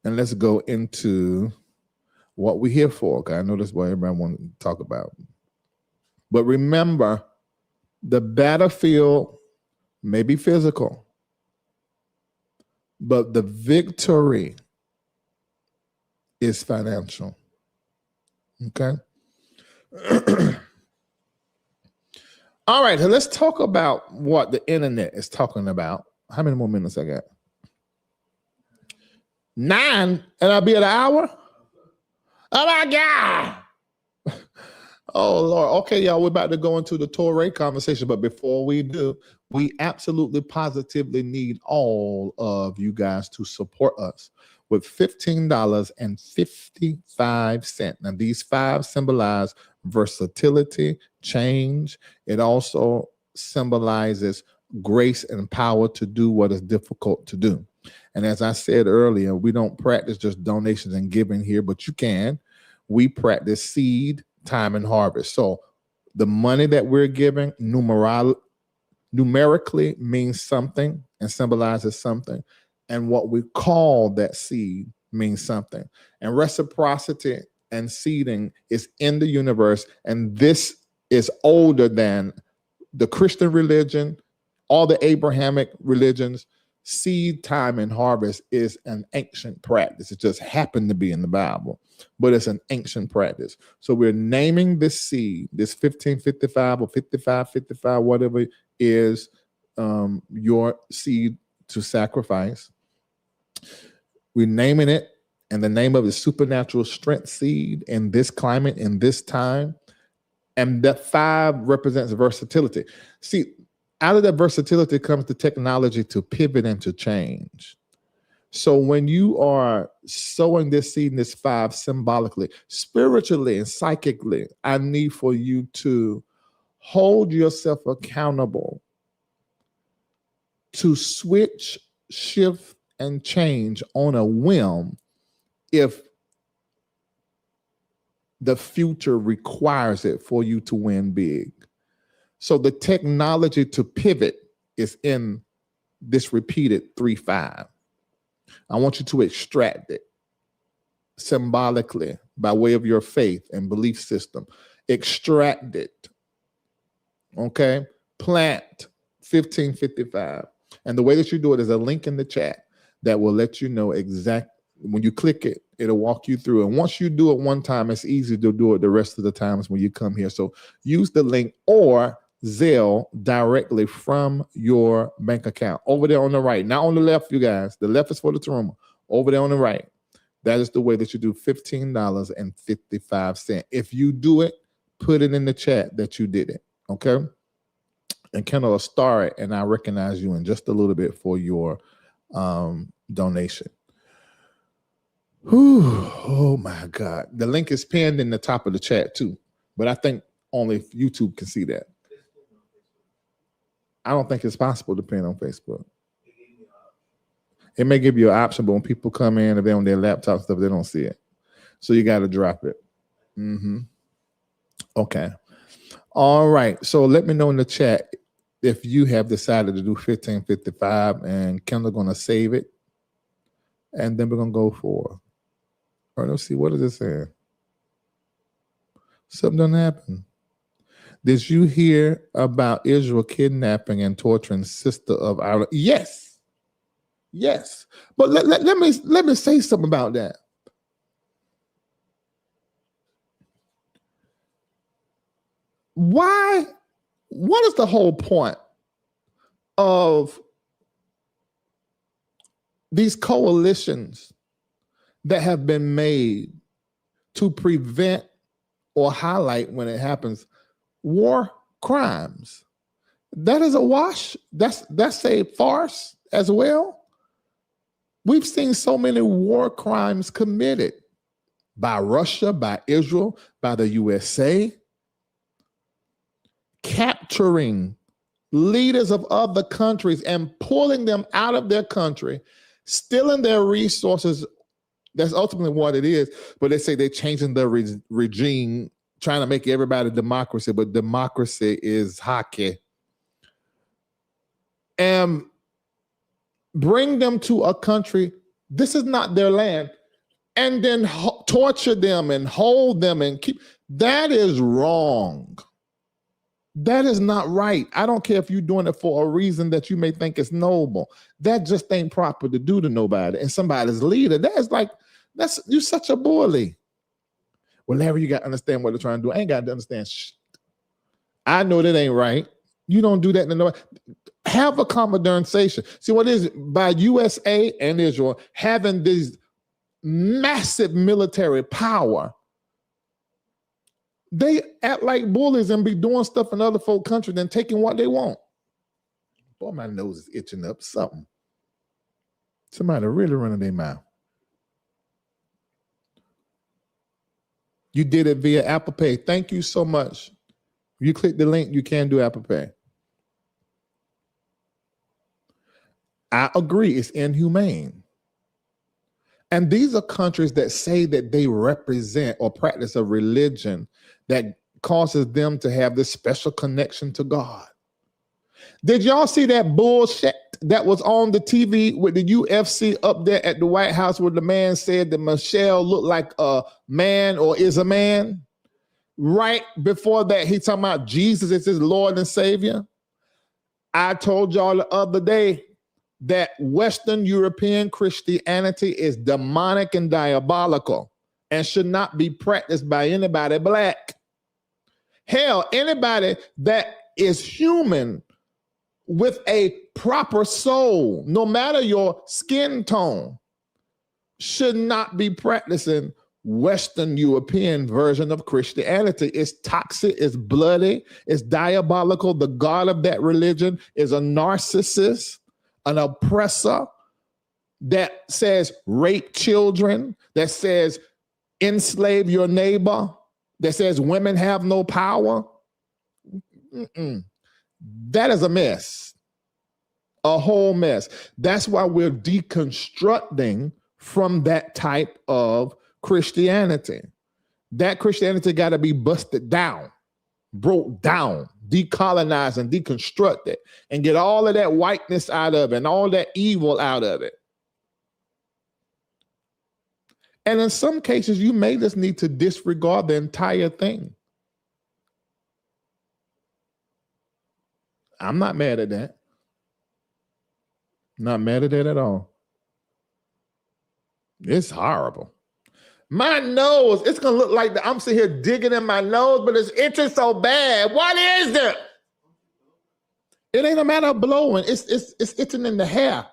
And let's go into what we're here for. Okay, I know that's what everybody wants to talk about. But remember, the battlefield may be physical, but the victory is financial. Okay? All right, so let's talk about what the internet is talking about. How many more minutes I got? 9, and I'll be at an hour? Oh my God. Oh Lord. Okay, y'all, we're about to go into the Touré conversation, but before we do, we absolutely positively need all of you guys to support us with $15.55. Now, these 5 symbolize versatility, change. It also symbolizes grace and power to do what is difficult to do. And as I said earlier, we don't practice just donations and giving here, but you can. We practice seed, time, and harvest. So the money that we're giving numerically means something and symbolizes something. And what we call that seed means something. And reciprocity and seeding is in the universe. And this is older than the Christian religion, all the Abrahamic religions. Seed, time, and harvest is an ancient practice. It just happened to be in the Bible, but it's an ancient practice. So we're naming this seed, this 1555 or 5555, whatever is your seed to sacrifice. We're naming it, and the name of it is supernatural strength seed in this climate, in this time. And that 5 represents versatility. See, out of that versatility comes the technology to pivot and to change. So when you are sowing this seed in this 5 symbolically, spiritually and psychically, I need for you to hold yourself accountable to switch, shift, and change on a whim if the future requires it for you to win big. So the technology to pivot is in this repeated 3-5. I want you to extract it symbolically by way of your faith and belief system. Extract it. Okay? Plant 1555. And the way that you do it is a link in the chat that will let you know exactly. When you click it, it'll walk you through. And once you do it one time, it's easy to do it the rest of the times when you come here. So use the link or Zelle directly from your bank account over there on the right, not on the left, you guys. The left is for the Touré. Over there on the right, that is the way that you do $15.55. If you do it, put it in the chat that you did it, okay? And Kendall will star it, and I recognize you in just a little bit for your donation. Whew, oh my God. The link is pinned in the top of the chat too, but I think only YouTube can see that. I don't think it's possible to pin on Facebook. It may give you an option, but when people come in, if they're on their laptop stuff, they don't see it. So you got to drop it. Okay. All right. So let me know in the chat if you have decided to do 1555, and Kendall going to save it. And then we're going to go for. All right, let's see. What is it saying? Something done happened. Did you hear about Israel kidnapping and torturing sister of Ireland? Yes. Yes. But let me say something about that. Why? What is the whole point of these coalitions that have been made to prevent or highlight, when it happens, war crimes? That is a wash. That's a farce as well. We've seen so many war crimes committed by Russia, by Israel, by the USA, capturing leaders of other countries and pulling them out of their country, stealing their resources. That's ultimately what it is. But they say they're changing the regime, trying to make everybody democracy, but democracy is hockey. And bring them to a country, this is not their land, and then torture them and hold them and keep. That is wrong. That is not right. I don't care if you're doing it for a reason that you may think is noble. That just ain't proper to do to nobody. And somebody's leader, you're such a bully. Well, Larry, you got to understand what they're trying to do. I ain't got to understand shit. I know that ain't right. You don't do that to nobody. Have a conversation. See what is it? By USA and Israel having this massive military power, they act like bullies and be doing stuff in other folk countries and taking what they want. Boy, my nose is itching up something. Somebody really running their mouth. You did it via Apple Pay. Thank you so much. If you click the link, you can do Apple Pay. I agree, it's inhumane. And these are countries that say that they represent or practice a religion that causes them to have this special connection to God. Did y'all see that bullshit that was on the TV with the UFC up there at the White House where the man said that Michelle looked like a man or is a man? Right before that, he talking about Jesus is his Lord and Savior. I told y'all the other day that Western European Christianity is demonic and diabolical and should not be practiced by anybody black. Hell, anybody that is human with a proper soul, no matter your skin tone, should not be practicing Western European version of Christianity. It's toxic, it's bloody, it's diabolical. The God of that religion is a narcissist, an oppressor that says rape children, that says enslave your neighbor, that says women have no power. That is a mess, a whole mess. That's why we're deconstructing from that type of Christianity. That Christianity got to be busted down, broke down, decolonized and deconstructed, and get all of that whiteness out of it and all that evil out of it. And in some cases, you may just need to disregard the entire thing. I'm not mad at that. Not mad at that at all. It's horrible. My nose, it's going to look like I'm sitting here digging in my nose, but it's itching so bad. What is it? It ain't a matter of blowing. It's itching in the hair.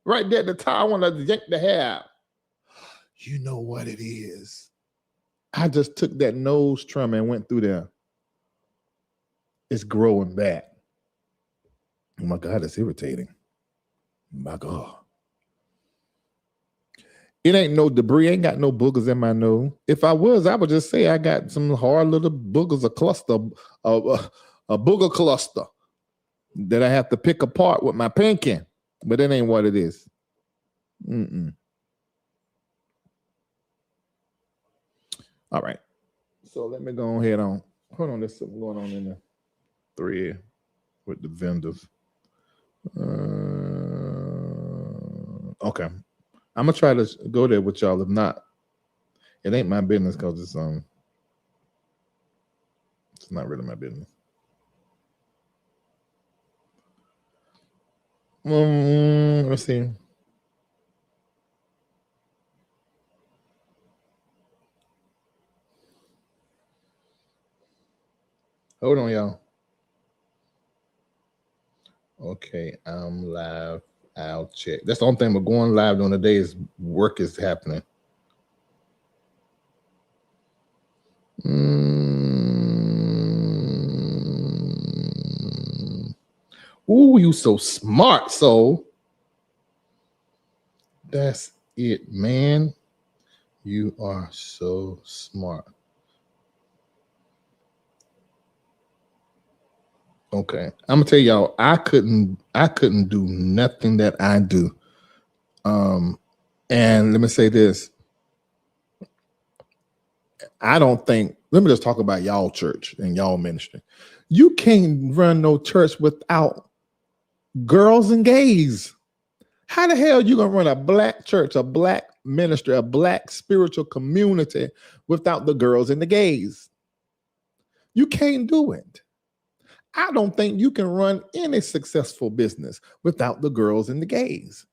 Right there at the top, I want to yank the hair out. You know what it is. I just took that nose trim and went through there. It's growing back. Oh my God, it's irritating. My God. It ain't no debris. Ain't got no boogers in my nose. If I was, I would just say I got some hard little boogers, a cluster, a booger cluster that I have to pick apart with my pinky. But that ain't what it is. All right. So let me go ahead on. Hold on, there's something going on in the thread with the vendors. Okay. I'm gonna try to go there with y'all. If not, it ain't my business because it's not really my business. Let's see. Hold on, y'all. Okay, I'm live. I'll check. That's the only thing. We're going live during the day is work is happening. Ooh, you so smart, soul. That's it, man. You are so smart. Okay, I'm gonna tell y'all, I couldn't do nothing that I do. And let me say this. I don't think, let me just talk about y'all church and y'all ministry. You can't run no church without girls and gays. How the hell you gonna run a black church, a black ministry, a black spiritual community without the girls and the gays? You can't do it. I don't think you can run any successful business without the girls and the gays.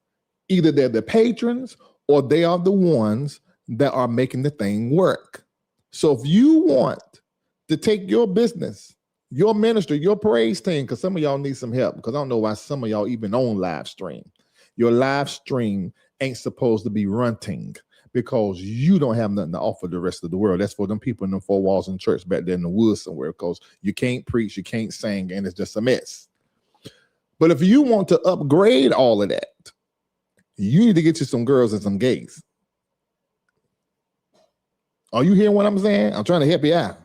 Either they're the patrons or they are the ones that are making the thing work. So if you want to take your business, your ministry, your praise team, because some of y'all need some help, because I don't know why some of y'all even on live stream. Your live stream ain't supposed to be running because you don't have nothing to offer the rest of the world. That's for them people in the four walls in church back there in the woods somewhere, because you can't preach, you can't sing, and it's just a mess. But if you want to upgrade all of that, you need to get you some girls and some gays. Are you hearing what I'm saying? I'm trying to help you out.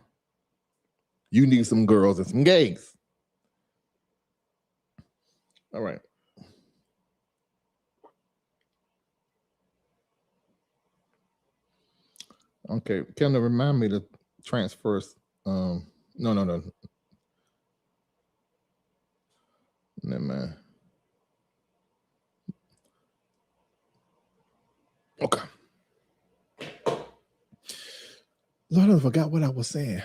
You need some girls and some gays. All right. Okay, Kendall, remind me to transfer. No. Never mind. Okay. Lord, I forgot what I was saying.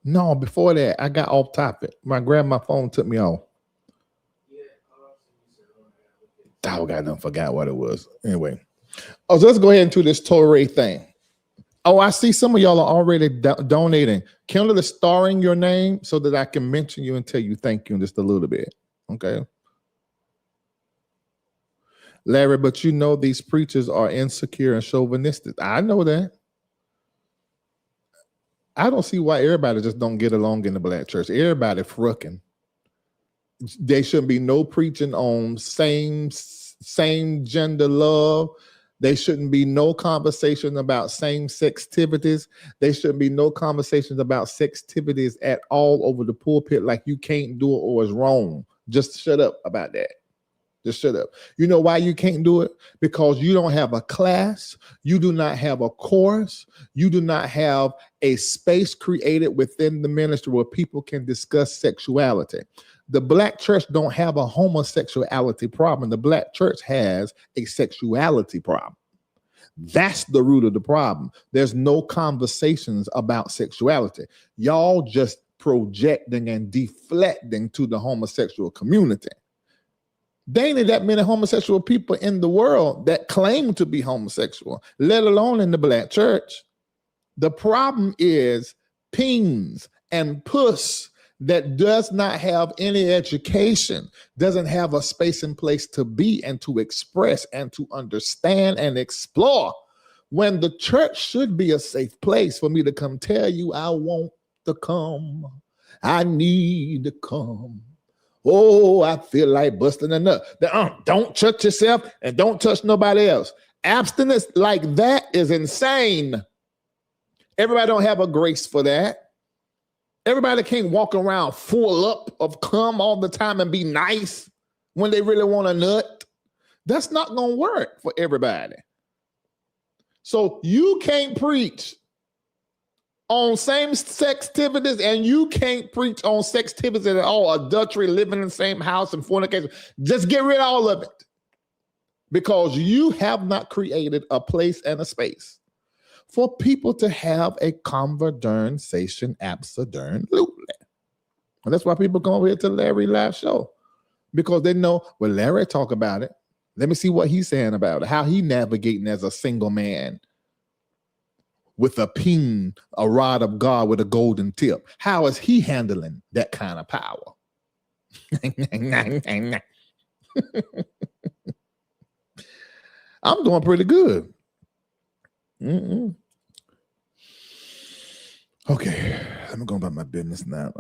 No, before that, I got off topic. When I grabbed my phone, took me off. I done forgot what it was. Anyway. Oh, so let's go ahead into this Touré thing. Oh, I see some of y'all are already donating. Kendall is starring your name so that I can mention you and tell you thank you in just a little bit. Okay. Larry, but you know these preachers are insecure and chauvinistic. I know that. I don't see why everybody just don't get along in the black church. Everybody frucking. There shouldn't be no preaching on same gender love. There shouldn't be no conversation about same-sex activities. There shouldn't be no conversations about sex activities at all over the pulpit, like you can't do it or it's wrong. Just shut up about that. Just shut up. You know why you can't do it? Because you don't have a class. You do not have a course. You do not have a space created within the ministry where people can discuss sexuality. The black church don't have a homosexuality problem. The black church has a sexuality problem. That's the root of the problem. There's no conversations about sexuality. Y'all just projecting and deflecting to the homosexual community. There ain't that many homosexual people in the world that claim to be homosexual, let alone in the black church. The problem is peens and puss that does not have any education, doesn't have a space and place to be and to express and to understand and explore, when the church should be a safe place for me to come tell you I want to come, I need to come. Oh, I feel like busting a nut. Don't touch yourself and don't touch nobody else. Abstinence like that is insane. Everybody don't have a grace for that. Everybody can't walk around full up of cum all the time and be nice when they really want a nut. That's not going to work for everybody. So you can't preach on same-sex activities, and you can't preach on sex activities at all, adultery, living in the same house, and fornication. Just get rid of all of it. Because you have not created a place and a space for people to have a conversation absolutely. And that's why people come over here to Larry live show. Because they know, well, Larry talk about it. Let me see what he's saying about it. How he navigating as a single man with a peen, a rod of God with a golden tip. How is he handling that kind of power? I'm doing pretty good. Okay, let me go about my business now.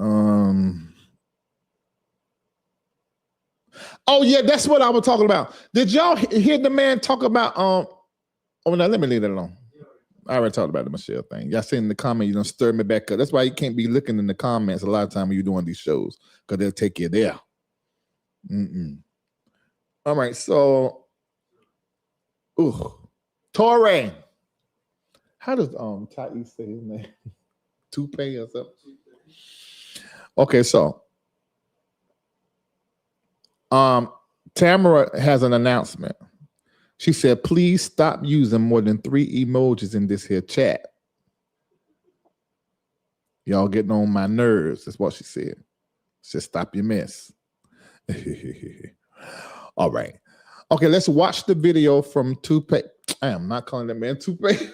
Oh yeah, that's what I was talking about. Did y'all hear the man talk about? Oh, now let me leave that alone. I already talked about the Michelle thing. Y'all seen in the comment, you don't stir me back up. That's why you can't be looking in the comments a lot of time when you're doing these shows, because they'll take you there. All right, so Touré. How does Ta'i say his name? Toupee or something? Okay, so Tamara has an announcement. She said, please stop using more than 3 emojis in this here chat. Y'all getting on my nerves. That's what she said. Just stop your mess. All right. Okay, let's watch the video from Toupee. I am not calling that man Toupee.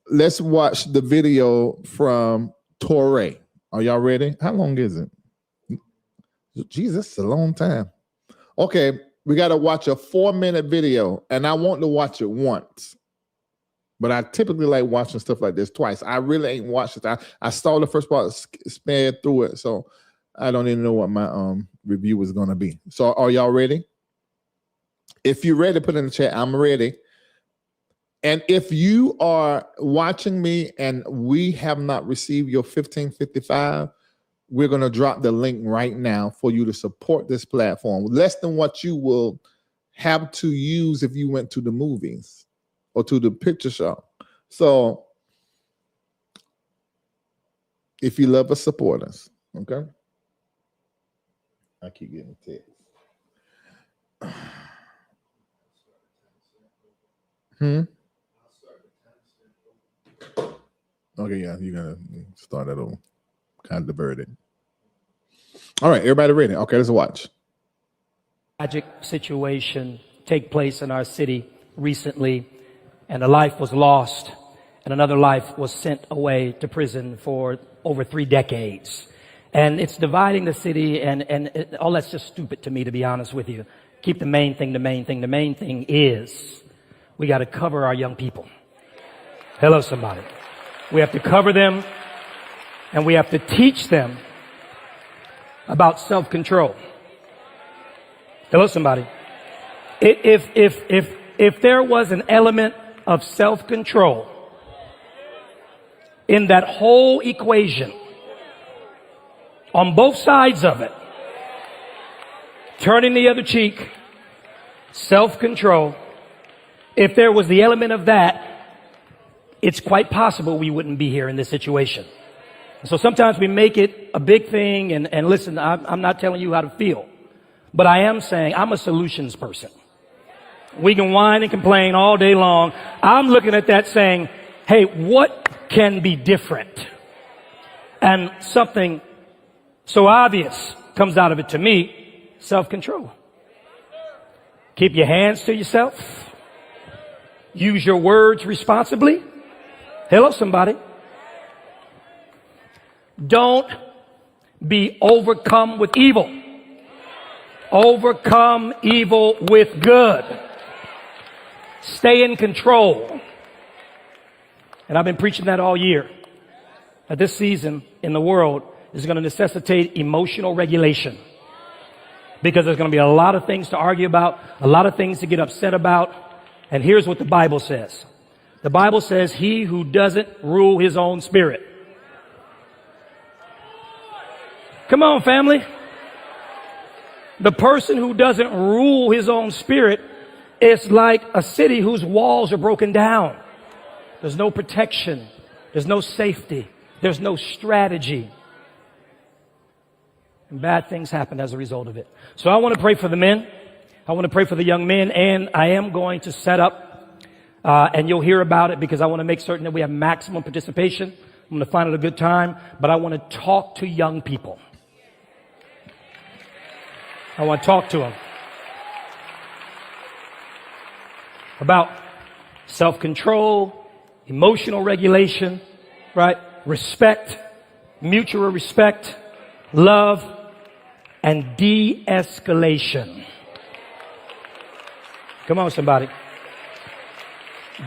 Let's watch the video from Touré. Are y'all ready? How long is it? Jesus, it's a long time. Okay, we got to watch a 4-minute video, and I want to watch it once. But I typically like watching stuff like this twice. I really ain't watched it. I saw the first part, sped through it, so I don't even know what my review is going to be. So are y'all ready? If you're ready, put in the chat, I'm ready. And if you are watching me and we have not received your 1555, we're going to drop the link right now for you to support this platform. Less than what you will have to use if you went to the movies or to the picture show. So if you love us, support us. Okay? I keep getting text. Okay, yeah, you're gonna start that over. Kind of diverted. All right, everybody ready? Okay, let's watch. Tragic situation take place in our city recently, and a life was lost, and another life was sent away to prison for over 3 decades. And it's dividing the city, and all that's just stupid to me, to be honest with you. Keep the main thing, the main thing. The main thing is we got to cover our young people. Hello, somebody. We have to cover them, and we have to teach them about self-control. Hello, somebody. If there was an element of self-control in that whole equation, on both sides of it, turning the other cheek, self-control, if there was the element of that, it's quite possible we wouldn't be here in this situation. So sometimes we make it a big thing, and listen, I'm not telling you how to feel, but I am saying I'm a solutions person. We can whine and complain all day long. I'm looking at that saying, hey, what can be different? And something so obvious comes out of it to me: self-control. Keep your hands to yourself. Use your words responsibly. Hello, somebody. Don't be overcome with evil. Overcome evil with good. Stay in control. And I've been preaching that all year. That this season in the world is going to necessitate emotional regulation. Because there's going to be a lot of things to argue about, a lot of things to get upset about. And here's what the Bible says. The Bible says, he who doesn't rule his own spirit. Come on, family. The person who doesn't rule his own spirit is like a city whose walls are broken down. There's no protection. There's no safety. There's no strategy. And bad things happen as a result of it. So I want to pray for the men. I want to pray for the young men. And I am going to set up, and you'll hear about it because I want to make certain that we have maximum participation. I'm going to find it a good time. But I want to talk to young people. I want to talk to them about self-control, emotional regulation, right? Respect, mutual respect, love, and de-escalation. Come on, somebody.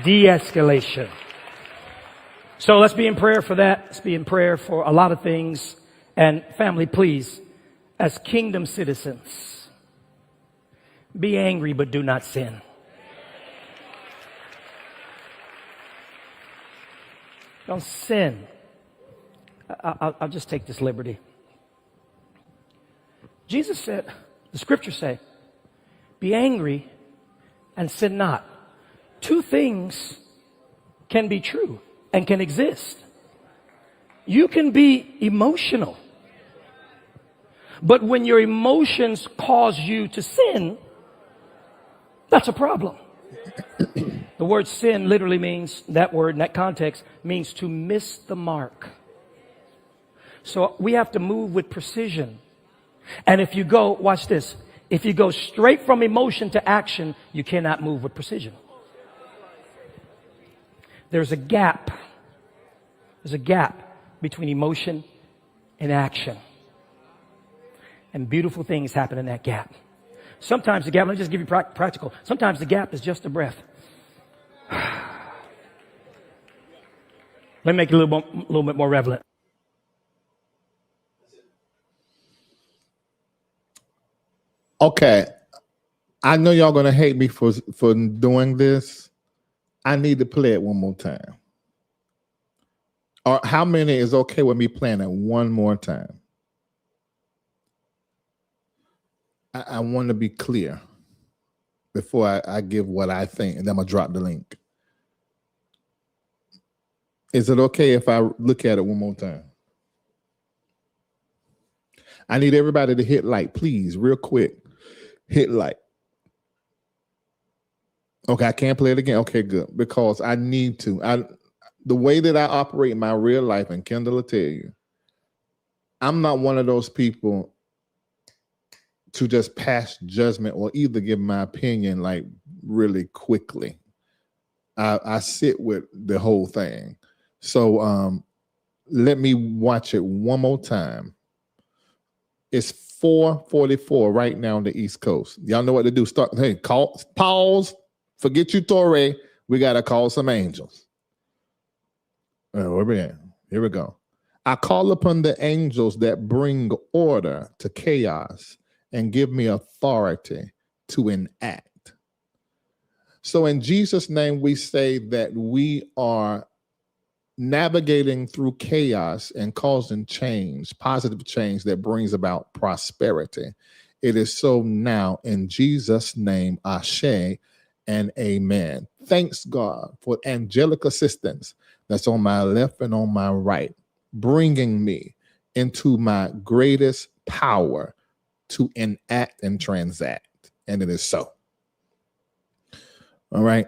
De-escalation. So let's be in prayer for that. Let's be in prayer for a lot of things. And family, please, as kingdom citizens, be angry but do not sin. Don't sin. I'll just take this liberty. Jesus said, the scriptures say, be angry and sin not. Two things can be true and can exist. You can be emotional. But when your emotions cause you to sin, that's a problem. The word sin literally means, that word in that context means to miss the mark. So we have to move with precision. And if you go, watch this, if you go straight from emotion to action, you cannot move with precision. There's a gap. There's a gap between emotion and action. And beautiful things happen in that gap. Sometimes the gap, let me just give you practical. Sometimes the gap is just a breath. Let me make it a little bit more relevant. Okay. I know y'all going to hate me for doing this. I need to play it one more time. Or how many is okay with me playing it one more time? I want to be clear before I give what I think, and then I'm going to drop the link. Is it okay if I look at it one more time? I need everybody to hit like, please, real quick. Hit like. Okay, I can't play it again. Okay, good. Because I need to. The way that I operate in my real life, and Kendall will tell you, I'm not one of those people to just pass judgment or either give my opinion like really quickly. I sit with the whole thing. So let me watch it one more time. It's 4:44 right now on the East Coast. Y'all know what to do. Start. Hey, call, pause. Forget you, Touré. We got to call some angels. Where we at? Here we go. I call upon the angels that bring order to chaos and give me authority to enact. So in Jesus' name, we say that we are navigating through chaos and causing change, positive change that brings about prosperity. It is so now in Jesus' name, Ashe and amen. Thanks God for angelic assistance that's on my left and on my right, bringing me into my greatest power to enact and transact. And it is so. All right.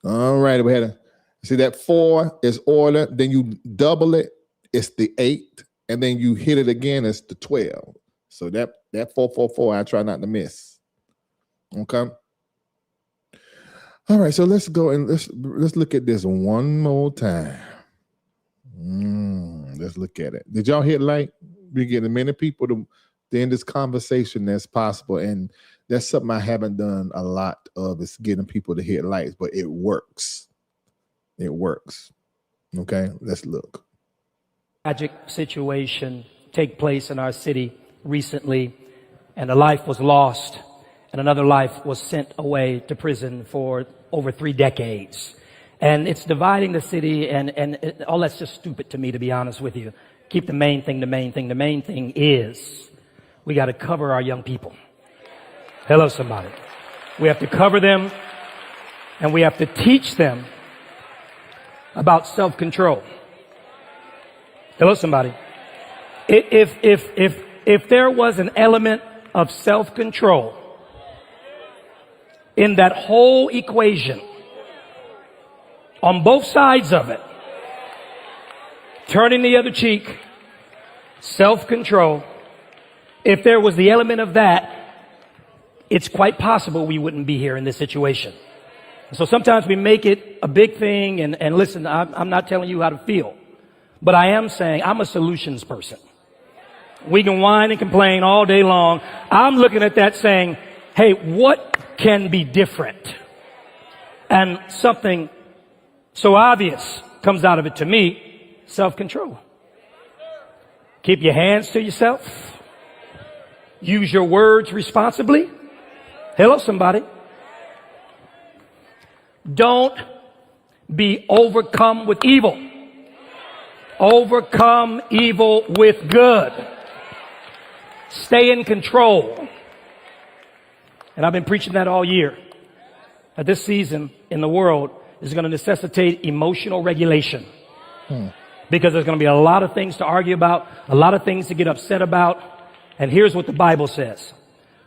All right. We had a see that 4 is order, then you double it, it's the 8, and then you hit it again, it's the 12. So that 444, I try not to miss. Okay. All right, so let's go and let's look at this one more time. Let's look at it. Did y'all hit like? We get as many people to end this conversation as possible, and that's something I haven't done a lot of, is getting people to hit likes, but it works. It works. Okay, let's look. Tragic situation take place in our city recently, and a life was lost, and another life was sent away to prison for over 3 decades. And it's dividing the city, and all that's just stupid to me, to be honest with you. Keep the main thing the main thing. The main thing is we got to cover our young people. Hello, somebody. We have to cover them, and we have to teach them about self-control. Hello, somebody. If there was an element of self-control in that whole equation, on both sides of it, turning the other cheek, self-control, if there was the element of that, it's quite possible we wouldn't be here in this situation. So sometimes we make it a big thing, and listen, I'm not telling you how to feel, but I am saying I'm a solutions person. We can whine and complain all day long. I'm looking at that saying, hey, what can be different? And something so obvious comes out of it to me: self-control. Keep your hands to yourself. Use your words responsibly. Hello, somebody. Don't be overcome with evil. Overcome evil with good. Stay in control. And I've been preaching that all year. That this season in the world is going to necessitate emotional regulation. Because there's going to be a lot of things to argue about, a lot of things to get upset about. And here's what the Bible says.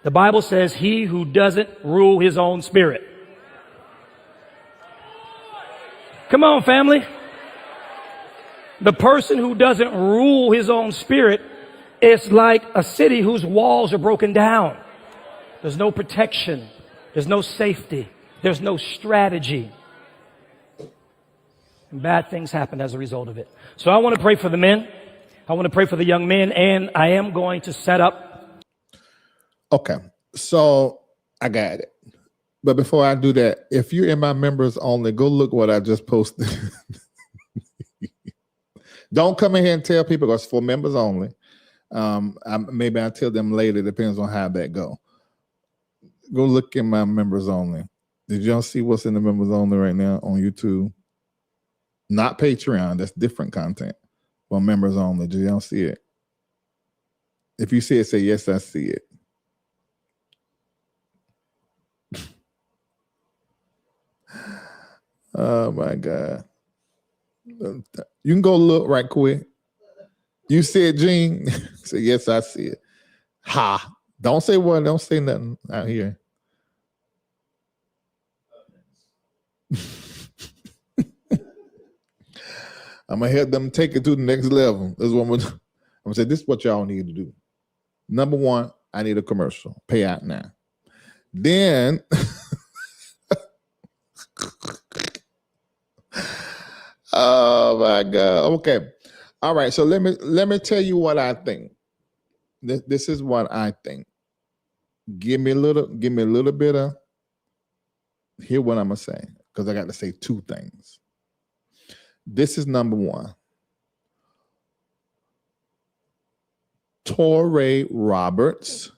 The Bible says, he who doesn't rule his own spirit. Come on, family. The person who doesn't rule his own spirit is like a city whose walls are broken down. There's no protection. There's no safety. There's no strategy. And bad things happen as a result of it. So I want to pray for the men. I want to pray for the young men, and I am going to set up. Okay, so I got it. But before I do that, if you're in my members only, go look what I just posted. Don't come in here and tell people, it's for members only. Maybe I'll tell them later. Depends on how that go. Go look in my members only. Did y'all see what's in the members only right now on YouTube? Not Patreon. That's different content. Well, members only. Did y'all see it? If you see it, say yes, I see it. Oh my God. You can go look right quick. You see it, Gene? Say yes, I see it. Ha. Don't say what, don't say nothing out here. I'm gonna help them take it to the next level. This is what I'm gonna say. This is what y'all need to do. Number one, I need a commercial. Pay out now. Then oh my God. Okay. All right. So let me tell you what I think. This is what I think. Give me a little bit of hear what I'm gonna say, because I got to say two things. This is number one. Touré Roberts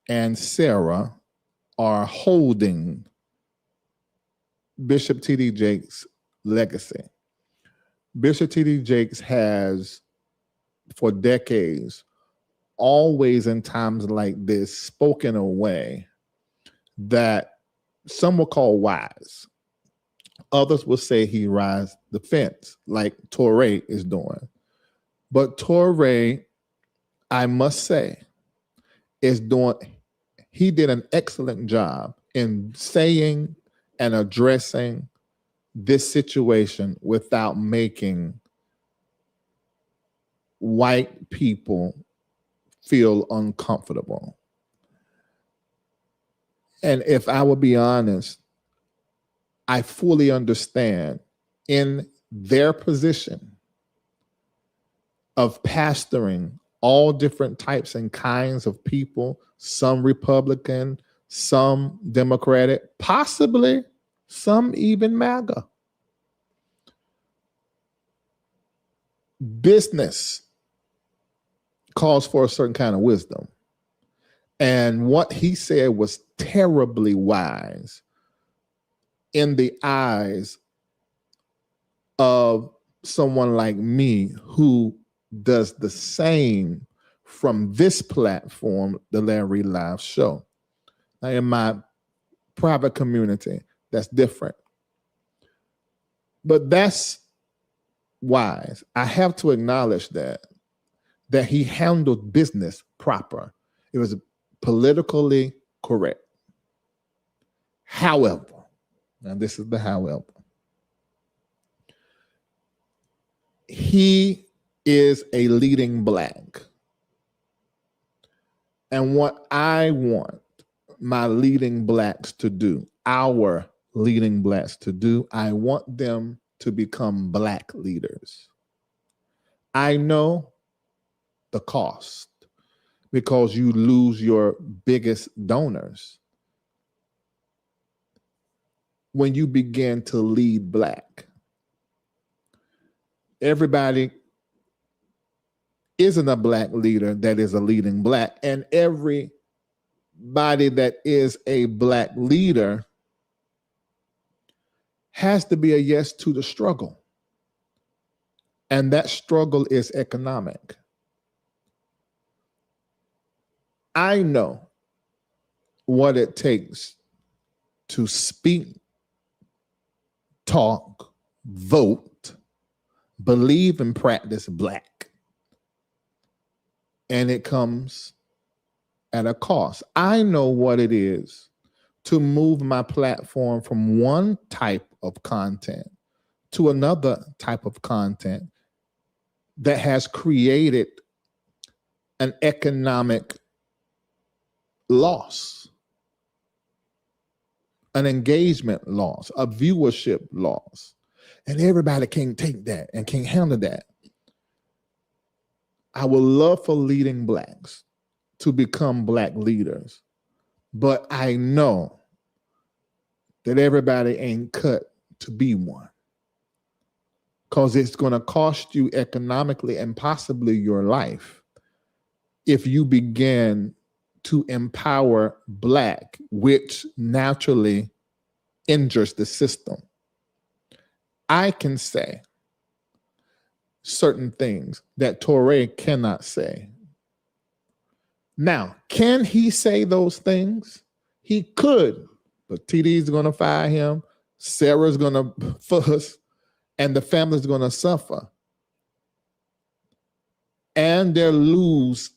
and Sarah are holding Bishop T.D. Jakes' legacy. Bishop T.D. Jakes has, for decades, always in times like this, spoken a way that some will call wise. Others will say he rides the fence, like Touré is doing. But Touré, I must say, he did an excellent job in saying and addressing this situation without making white people feel uncomfortable. And if I would be honest, I fully understand in their position of pastoring all different types and kinds of people, some Republican, some Democratic, possibly some even MAGA. Business calls for a certain kind of wisdom. And what he said was terribly wise in the eyes of someone like me who does the same from this platform, the Larry Live Show. Now, in my private community, that's different. But that's wise. I have to acknowledge that he handled business proper. It was politically correct. However, now this is the however, he is a leading Black. And what I want my leading Blacks to do, our leading Blacks to do, I want them to become Black leaders. I know the cost because you lose your biggest donors when you begin to lead Black. Everybody isn't a Black leader that is a leading Black, and everybody that is a Black leader has to be a yes to the struggle. And that struggle is economic. I know what it takes to speak, talk, vote, believe, and practice Black. And it comes at a cost. I know what it is to move my platform from one type of content to another type of content that has created an economic loss, an engagement loss, a viewership loss. And everybody can't take that and can't handle that. I would love for leading Blacks to become Black leaders, but I know that everybody ain't cut to be one, because it's going to cost you economically and possibly your life if you begin to empower Black, which naturally injures the system. I can say certain things that Touré cannot say. Now, can he say those things? He could, but TD's going to fire him, Sarah's going to fuss, and the family's going to suffer. And they'll lose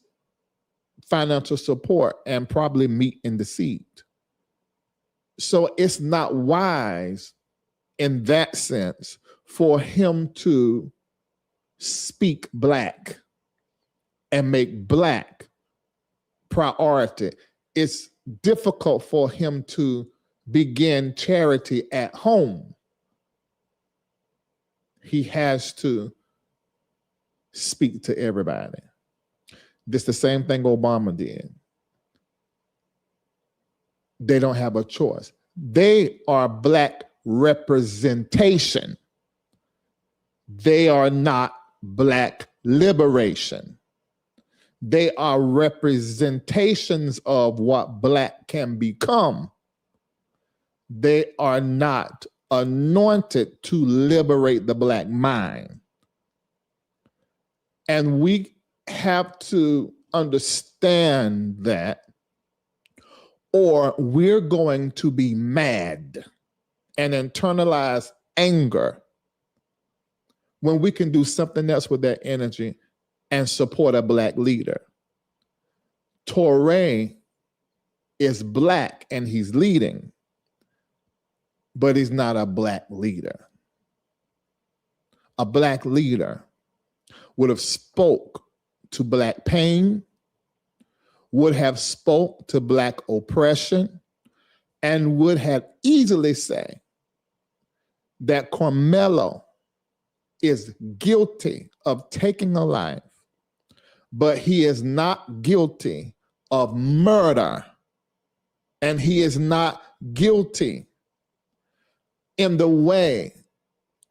financial support and probably meat in the seed. So it's not wise in that sense for him to speak Black and make Black priority. It's difficult for him to begin charity at home. He has to speak to everybody. This is the same thing Obama did. They don't have a choice. They are Black representation. They are not Black liberation. They are representations of what Black can become. They are not anointed to liberate the Black mind. And we have to understand that, or we're going to be mad and internalize anger when we can do something else with that energy and support a Black leader. Touré is Black and he's leading, but he's not a Black leader. A Black leader would have spoke to Black pain, would have spoke to Black oppression, and would have easily say that Karmelo is guilty of taking a life, but he is not guilty of murder, and he is not guilty in the way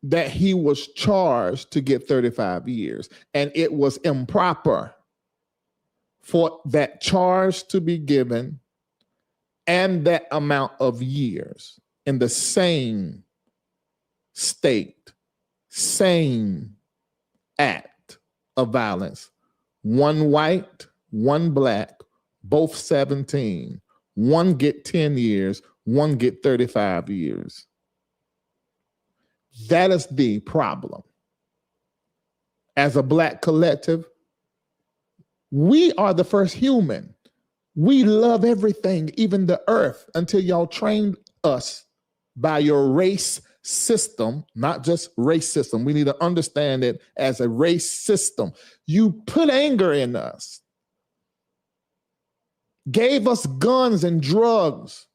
that he was charged to get 35 years. And it was improper for that charge to be given and that amount of years in the same state, same act of violence. One white, one Black, both 17. One get 10 years, one get 35 years. That is the problem. As a Black collective, we are the first human. We love everything, even the earth, until y'all trained us by your race system, not just race system. We need to understand it as a race system. You put anger in us, gave us guns and drugs.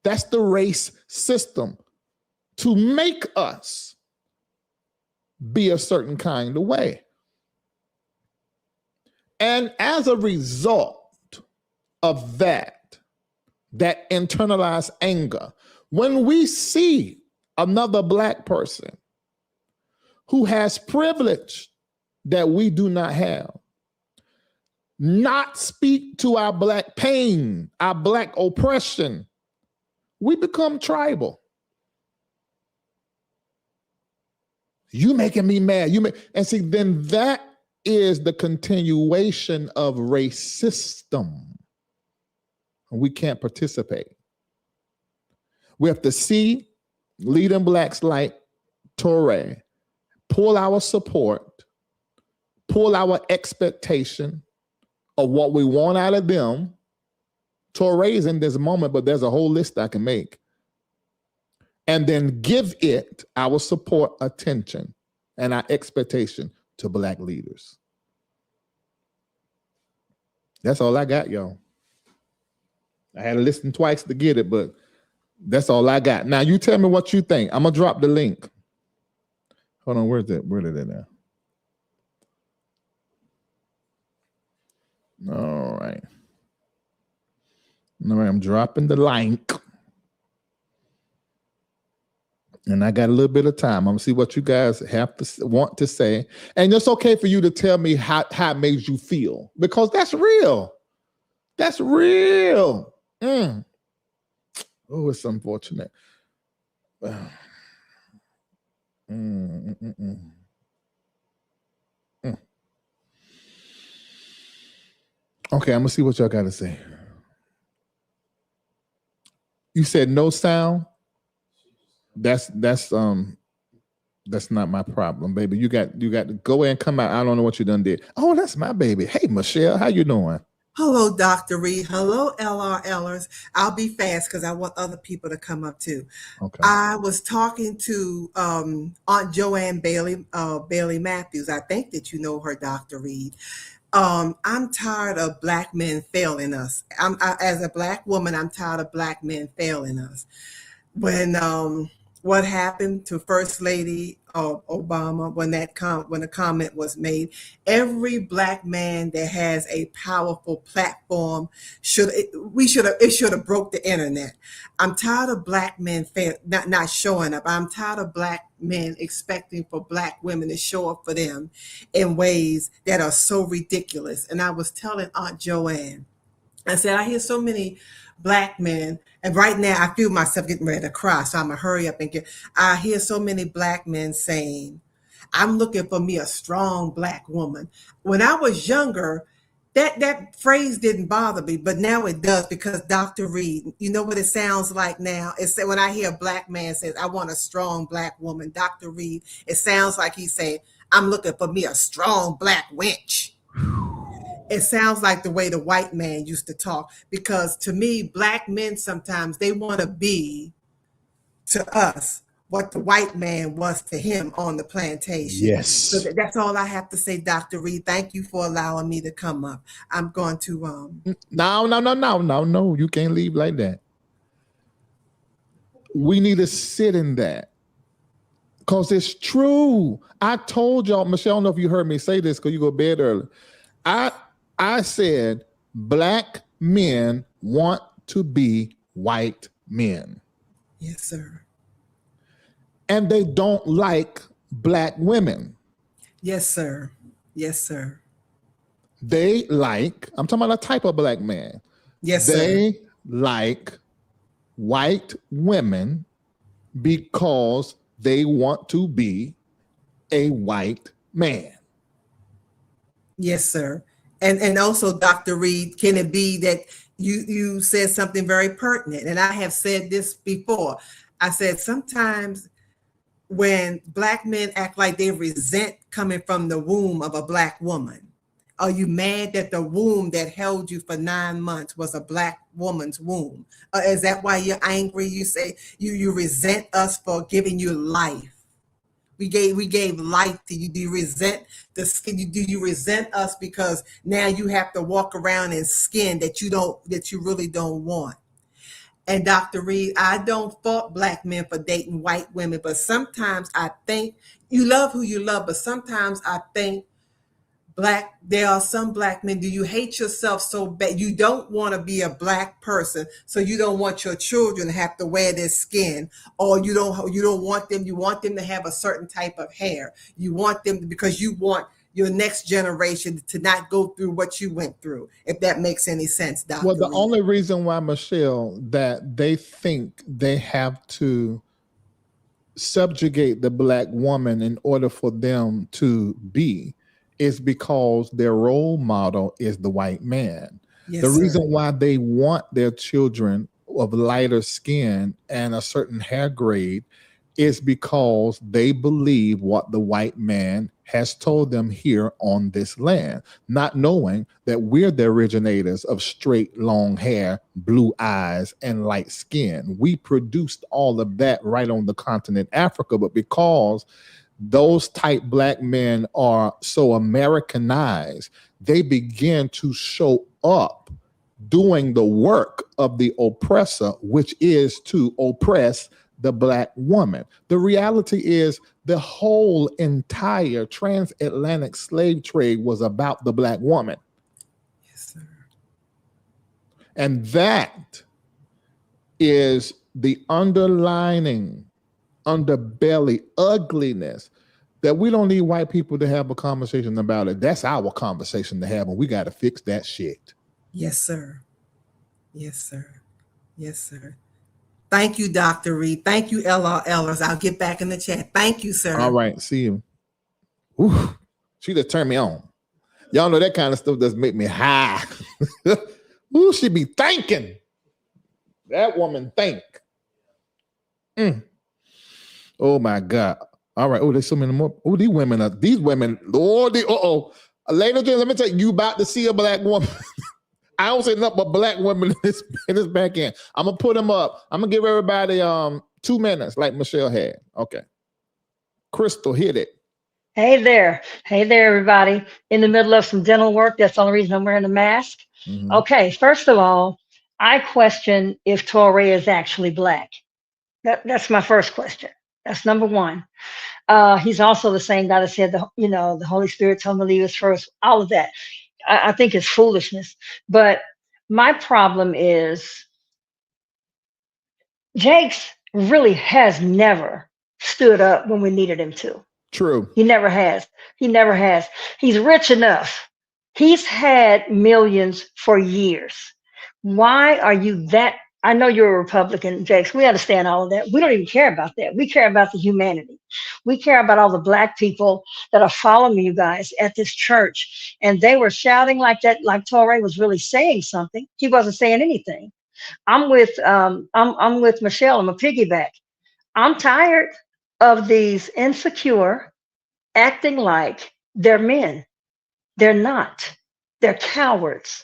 That's the race system to make us be a certain kind of way. And as a result of that internalized anger, when we see another Black person who has privilege that we do not have, not speak to our Black pain, our Black oppression, we become tribal. You making me mad. And see, then that is the continuation of race system. We can't participate. We have to see leading Blacks like Touré pull our support, pull our expectation of what we want out of them. Touré's in this moment, but there's a whole list I can make. And then give it our support, attention, and our expectation to Black leaders. That's all I got, y'all. I had to listen twice to get it, but that's all I got. Now you tell me what you think. I'm gonna drop the link. Hold on, where's that? Where did it now? All right. All right, I'm dropping the link. And I got a little bit of time. I'm gonna see what you guys have to want to say. And it's okay for you to tell me how it made you feel, because that's real. That's real. Oh, it's unfortunate. Okay, I'm gonna see what y'all got to say. You said no sound. That's not my problem, baby. You got to go in and come out. I don't know what you done did. Oh, that's my baby. Hey, Michelle, how you doing? Hello, Dr. Reid. Hello, LRLers. I'll be fast because I want other people to come up too. Okay. I was talking to Aunt Joanne Bailey Matthews. I think that you know her, Dr. Reid. I'm tired of Black men failing us. As a Black woman, I'm tired of Black men failing us. When what happened to First Lady Obama, when the comment was made, every Black man that has a powerful platform should have broke the internet. I'm tired of Black men not showing up. I'm tired of Black men expecting for Black women to show up for them in ways that are so ridiculous. And I was telling Aunt Joanne, I said, I hear so many Black men, and right now I feel myself getting ready to cry, so I'm gonna hurry up and I hear so many Black men saying, I'm looking for me a strong Black woman. When I was younger, that phrase didn't bother me, but now it does, because Dr. Reid, you know what it sounds like now? It's when I hear a Black man says, I want a strong Black woman, Dr. Reid, it sounds like he's saying, I'm looking for me a strong Black wench. It sounds like the way the white man used to talk, because to me, Black men sometimes, they want to be to us what the white man was to him on the plantation. Yes. So that's all I have to say, Dr. Reid. Thank you for allowing me to come up. I'm going to No, you can't leave like that. We need to sit in that, because it's true. I told y'all, Michelle, I don't know if you heard me say this because you go to bed early. I said Black men want to be white men. Yes, sir. And they don't like Black women. Yes, sir. Yes, sir. They like, I'm talking about a type of Black man. Yes, sir. They like white women because they want to be a white man. Yes, sir. And also, Dr. Reid, can it be that you said something very pertinent? And I have said this before. I said sometimes when black men act like they resent coming from the womb of a black woman? Are you mad that the womb that held you for 9 months was a black woman's womb? Is that why you're angry? You say you resent us for giving you life. We gave life to you. Do you resent the skin? Do you resent us because now you have to walk around in skin that you really don't want? And Dr. Reid, I don't fault black men for dating white women, but sometimes I think you love who you love, but sometimes I think there are some black men, do you hate yourself so bad? You don't want to be a black person, so you don't want your children to have to wear this skin, or you don't want them, you want them to have a certain type of hair. You want them because you want your next generation to not go through what you went through, if that makes any sense, Dr. Well, the Reid. only reason why, Michelle, that they think they have to subjugate the black woman in order for them to be is because their role model is the white man. Yes, the sir. reason why they want their children of lighter skin and a certain hair grade is because they believe what the white man has told them here on this land, not knowing that we're the originators of straight, long hair, blue eyes, and light skin. We produced all of that right on the continent Africa, but because those type black men are so Americanized, they begin to show up doing the work of the oppressor, which is to oppress the black woman. The reality is the whole entire transatlantic slave trade was about the black woman. Yes, sir. And that is the underlining underbelly ugliness that we don't need white people to have a conversation about it. That's our conversation to have, and we got to fix that shit. Yes, sir. Yes, sir. Yes, sir. Thank you, Dr. Reid. Thank you, LRLers. I'll get back in the chat. Thank you, sir. All right, see you. Ooh, she just turned me on. Y'all know that kind of stuff does make me high. Ooh, she be thinking. That woman think. Oh my God. All right. Oh, there's so many more. Oh, these women, Lord, ladies and gentlemen, let me tell you, you about to see a black woman. I don't say nothing but black women in this back end. I'm gonna put them up. I'm gonna give everybody 2 minutes, like Michelle had. Okay. Crystal, hit it. Hey there, everybody. In the middle of some dental work. That's the only reason I'm wearing a mask. Mhm. Okay, first of all, I question if Touré is actually black. That's my first question. That's number one. He's also the same guy that said the Holy Spirit told him to leave us first. All of that, I think it's foolishness. But my problem is Jakes really has never stood up when we needed him to. True. He never has. He never has. He's rich enough. He's had millions for years. Why are you that? I know you're a Republican, Jakes. We understand all of that. We don't even care about that. We care about the humanity. We care about all the black people that are following you guys at this church. And they were shouting like that, like Touré was really saying something. He wasn't saying anything. I'm with Michelle. I'm a piggyback. I'm tired of these insecure acting like they're men. They're not. They're cowards.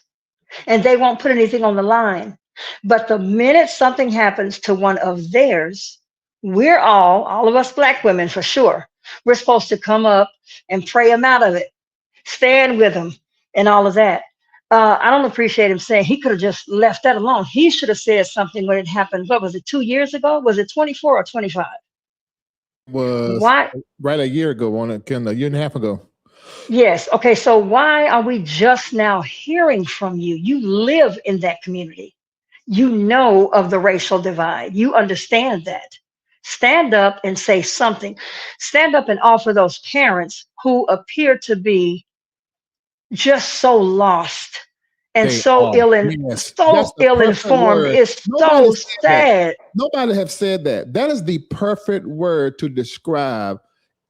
And they won't put anything on the line. But the minute something happens to one of theirs, we're all of us black women for sure, we're supposed to come up and pray them out of it, stand with them and all of that. I don't appreciate him saying he could have just left that alone. He should have said something when it happened. What was it, 2 years ago? Was it 24 or 25? Was Why? right a year ago, a year and a half ago. Yes. Okay. So why are we just now hearing from you? You live in that community. You know of the racial divide. You understand that. Stand up and say something. Stand up and offer those parents who appear to be just so lost and They so are. Yes. so That's the perfect ill-informed. word. It's Nobody so said that. sad. Nobody have said that. That is the perfect word to describe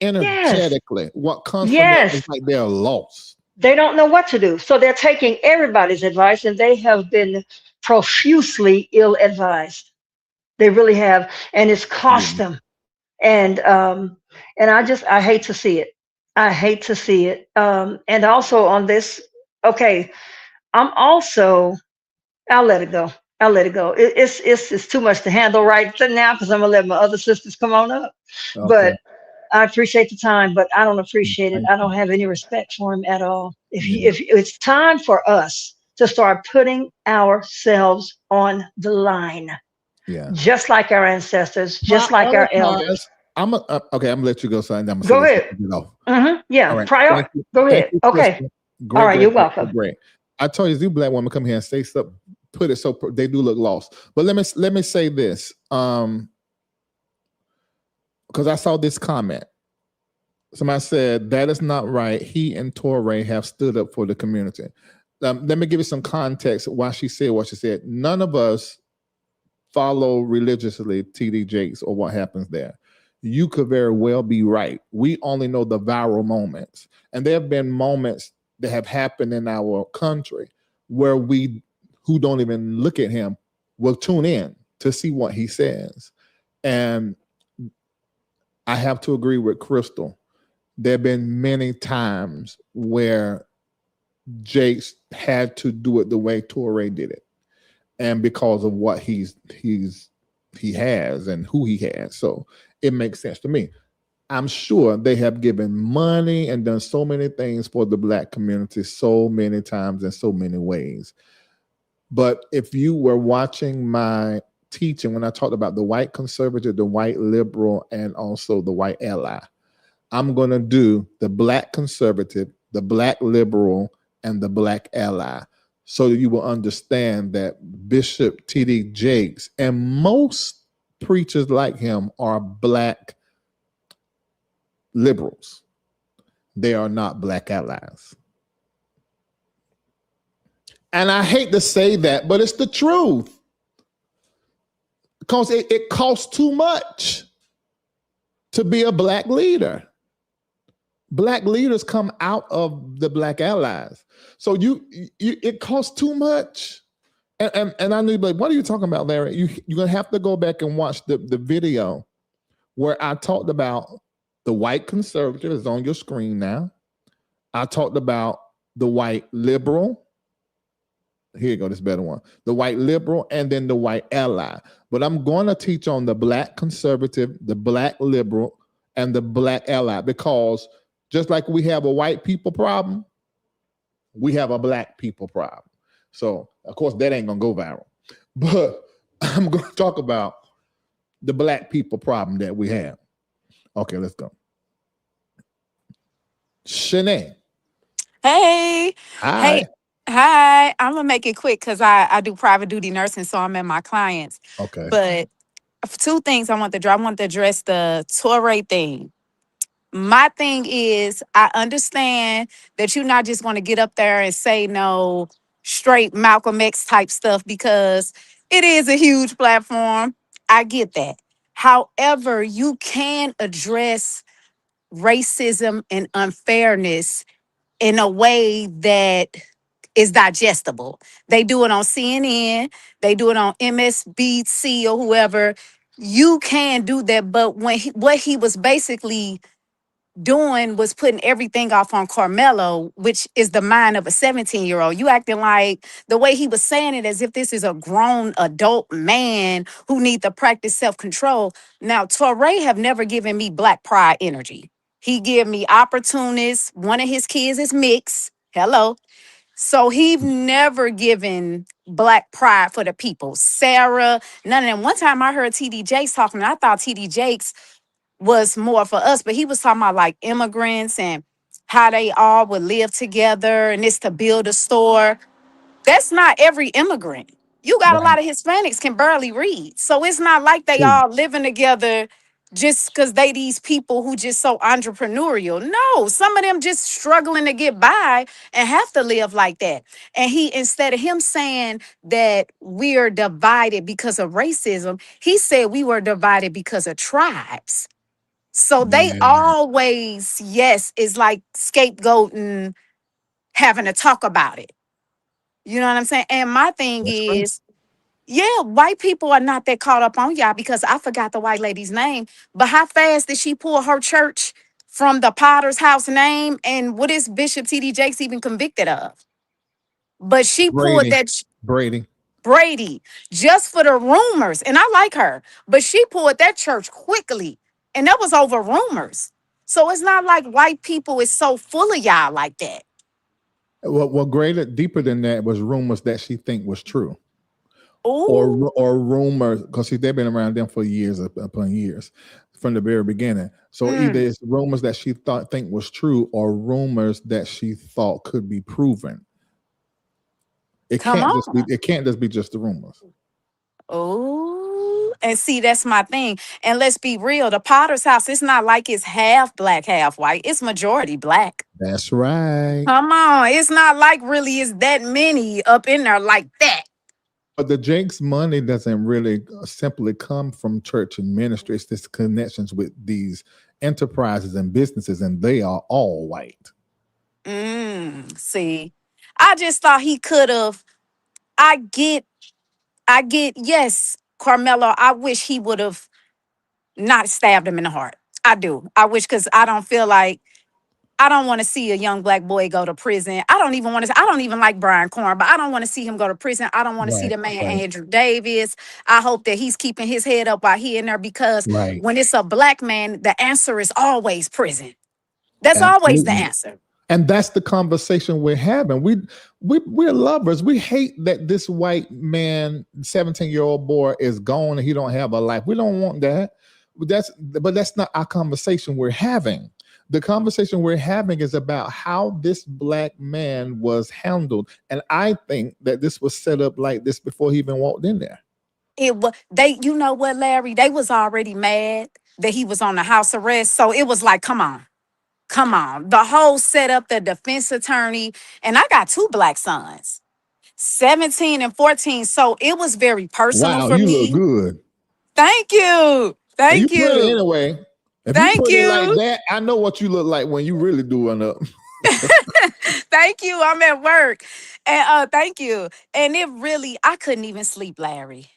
energetically what comes from that. It's like they're lost. They don't know what to do. So they're taking everybody's advice, and they have been profusely ill-advised. They really have, and it's cost them. And I hate to see it. I hate to see it. And also on this, okay, I'm also I'll let it go. I'll let it go. It's too much to handle right now because I'm gonna let my other sisters come on up. Okay. But I appreciate the time, but I don't appreciate it. Thank I you. don't have any respect for him at all. Yeah. If it's time for us to start putting ourselves on the line, Yeah. just like our ancestors, just like our Prioritize. elders. Okay. I'm gonna let you go, son. I'm gonna say Go this. ahead. You know. Yeah. All right. Prior. Thank you. Go Thank ahead. you, Okay. Crystal. All Great, right. great, You're great, welcome. great. I told you, these black women come here and say stuff, put it so they do look lost. But let me say this, because I saw this comment. Somebody said that is not right. He and Touré have stood up for the community. Let me give you some context why she said what she said. None of us follow religiously TD Jakes or what happens there. You could very well be right. We only know the viral moments. And there have been moments that have happened in our country where we who don't even look at him will tune in to see what he says. And I have to agree with Crystal. There have been many times where Jakes had to do it the way Touré did it, and because of what he has and who he has, so it makes sense to me. I'm sure they have given money and done so many things for the black community so many times in so many ways. But if you were watching my teaching when I talked about the white conservative, the white liberal, and also the white ally, I'm going to do the black conservative, the black liberal, and the black ally so that you will understand that Bishop T.D. Jakes and most preachers like him are black liberals. They are not black allies. And I hate to say that, but it's the truth. Because it costs too much to be a black leader. Black leaders come out of the black allies. So it costs too much. And I knew, like, what are you talking about, Larry? You're gonna have to go back and watch the video where I talked about the white conservative is on your screen now. I talked about the white liberal. Here you go, this better one. The white liberal and then the white ally. But I'm going to teach on the black conservative, the black liberal, and the black ally, because just like we have a white people problem, we have a black people problem. So, of course, that ain't going to go viral. But I'm going to talk about the black people problem that we have. Okay, let's go. Shanae. Hey, Hi. hey, hi. I'm gonna make it quick because I do private duty nursing, so I'm at my clients. Okay. But two things I want to address. I want to address the Touré thing. My thing is, I understand that you're not just going to get up there and say no straight Malcolm X type stuff because it is a huge platform. I get that. However, you can address racism and unfairness in a way that is digestible. They do it on CNN, they do it on MSBC or whoever. You can do that, but what he was basically doing was putting everything off on Karmelo, which is the mind of a 17-year-old. You acting like the way he was saying it as if this is a grown adult man who need to practice self-control. Now, Touré have never given me black pride energy. He give me opportunists. One of his kids is mixed. Hello. So he never given black pride for the people. Sarah, none of them. One time I heard TD Jakes talking, and I thought TD Jakes was more for us, but he was talking about like immigrants and how they all would live together and it's to build a store. That's not every immigrant. You got a Right. lot of Hispanics can barely read. So it's not like they True. all living together just because they these people who just so entrepreneurial. No, some of them just struggling to get by and have to live like that. And he, instead of him saying that we're divided because of racism, he said we were divided because of tribes. So they Yeah. always, yes, is like scapegoating, having to talk about it. You know what I'm saying? And my thing That's true. is, Yeah, white people are not that caught up on y'all because I forgot the white lady's name. But how fast did she pull her church from the Potter's house name? And what is Bishop T.D. Jakes even convicted of? But she pulled Brady. that Brady. Brady just for the rumors. And I like her, but she pulled that church quickly. And that was over rumors. So it's not like white people is so full of y'all like that. Well, greater, deeper than that was rumors that she think was true, Ooh. or rumors because they've been around them for years upon years from the very beginning. So either Mm, it's rumors that she think was true, or rumors that she thought could be proven. come on. It can't just be just the rumors. Oh, and see, that's my thing. And let's be real, the Potter's house, it's not like it's half black, half white. It's majority black. That's right. Come on. It's not like really it's that many up in there like that. But the Jake's money doesn't really simply come from church and ministry. It's this connections with these enterprises and businesses, and they are all white. See, I just thought he could have. I get, yes, Carmelo, I wish he would have not stabbed him in the heart. I do. I wish because I don't feel like I don't want to see a young black boy go to prison. I don't even want to. I don't even like Brian Corn, but I don't want to see him go to prison. I don't want to see Right, the man right, Andrew Davis. I hope that he's keeping his head up while he in there because right. when it's a black man, the answer is always prison. That's always the Absolutely. answer. And that's the conversation we're having. We're lovers. We hate that this white man, 17-year-old boy, is gone and he don't have a life. We don't want that. But that's not our conversation we're having. The conversation we're having is about how this black man was handled. And I think that this was set up like this before he even walked in there. It was they. You know what, Larry? They was already mad that he was on the house arrest. So it was like, come on. Come on. The whole setup, the defense attorney, and I got two black sons, 17 and 14. So it was very personal Wow, for you look me. good. Thank you. And you Thank pretty you. anyway. If you Thank put it like you. that, I know what you look like when you really doing up. Thank you. I'm at work. And thank you. And it really, I couldn't even sleep, Larry.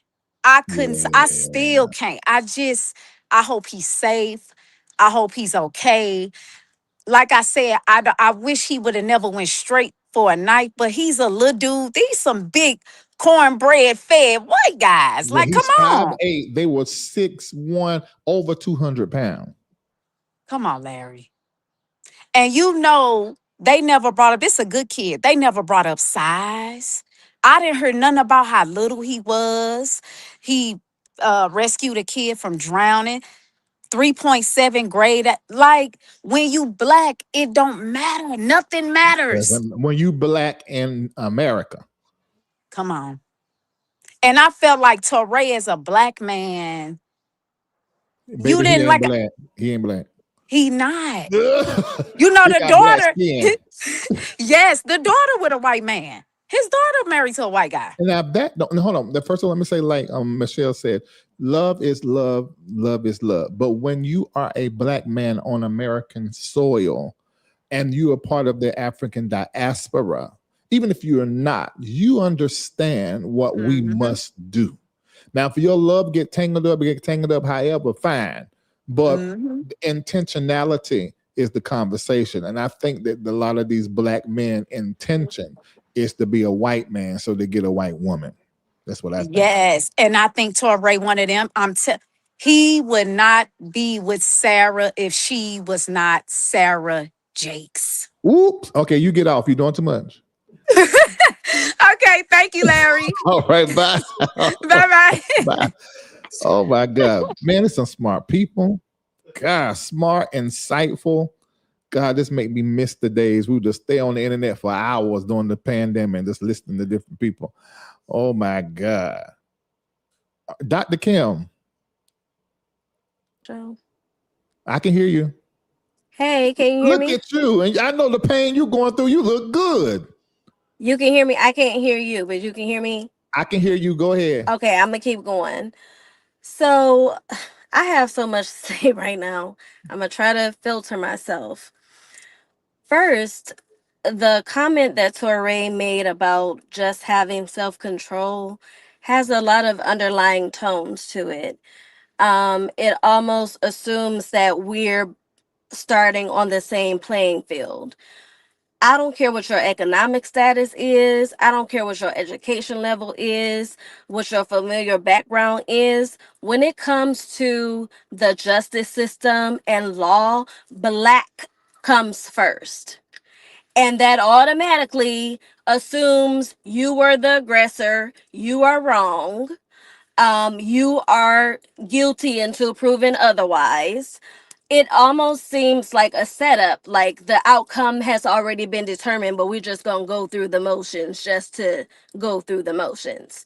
I couldn't, I still Yeah. can't. I hope he's safe. I hope he's okay. Like I said, I wish he would have never went straight for a knife, but he's a little dude. These some big cornbread fed white guys. Yeah, Like, come he's five on. eight. They were 6'1", over 200 pounds. Come on, Larry. And you know, they never brought up, this a good kid. They never brought up size. I didn't hear nothing about how little he was. He rescued a kid from drowning. 3.7 grade. Like when you black, it don't matter. Nothing matters. When you black in America, Come on. And I felt like Touré as a black man, you baby, he didn't ain't like black. He ain't black. he not. He You know the got black daughter. skin. Yes, the daughter with a white man. His daughter married to a white guy. And now that don't hold on. The first one, let me say, like Michelle said, love is love, love is love. But when you are a black man on American soil and you are part of the African diaspora, even if you are not, you understand what we Mhm. must do. Now, if your love get tangled up, however, fine. But Mhm. intentionality is the conversation. And I think that a lot of these black men intention is to be a white man so they get a white woman. That's what I think. Yes, and I think Touré one of them. He would not be with Sarah if she was not Sarah Jakes. Oops. Okay, you get off. You're doing too much. Okay, thank you, Larry. All right, bye. Bye bye. Bye. Oh my God. Man, it's some smart people. God, smart, insightful. God, this make me miss the days we would just stay on the internet for hours during the pandemic and just listening to different people. Oh my God. Dr. Kim, Joe. I can hear you. Hey, can you hear Look me? at you. And I know the pain you're going through. You look good. You can hear me. I can't hear you, but you can hear me. I can hear you. Go ahead. Okay, I'm gonna keep going. So I have so much to say right now. I'm gonna try to filter myself. First, the comment that Touré made about just having self-control has a lot of underlying tones to it. It almost assumes that we're starting on the same playing field. I don't care what your economic status is. I don't care what your education level is, what your familiar background is. When it comes to the justice system and law, black comes first. And that automatically assumes you were the aggressor, you are wrong, you are guilty until proven otherwise. It almost seems like a setup, like the outcome has already been determined, but we're just gonna go through the motions just to go through the motions.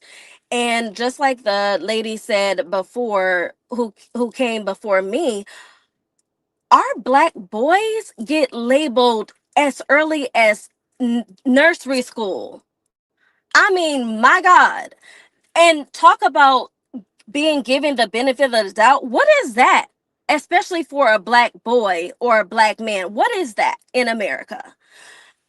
And just like the lady said before, who came before me, our black boys get labeled as early as nursery school. I mean, my God. And talk about being given the benefit of the doubt. What is that? Especially for a black boy or a black man. What is that in America?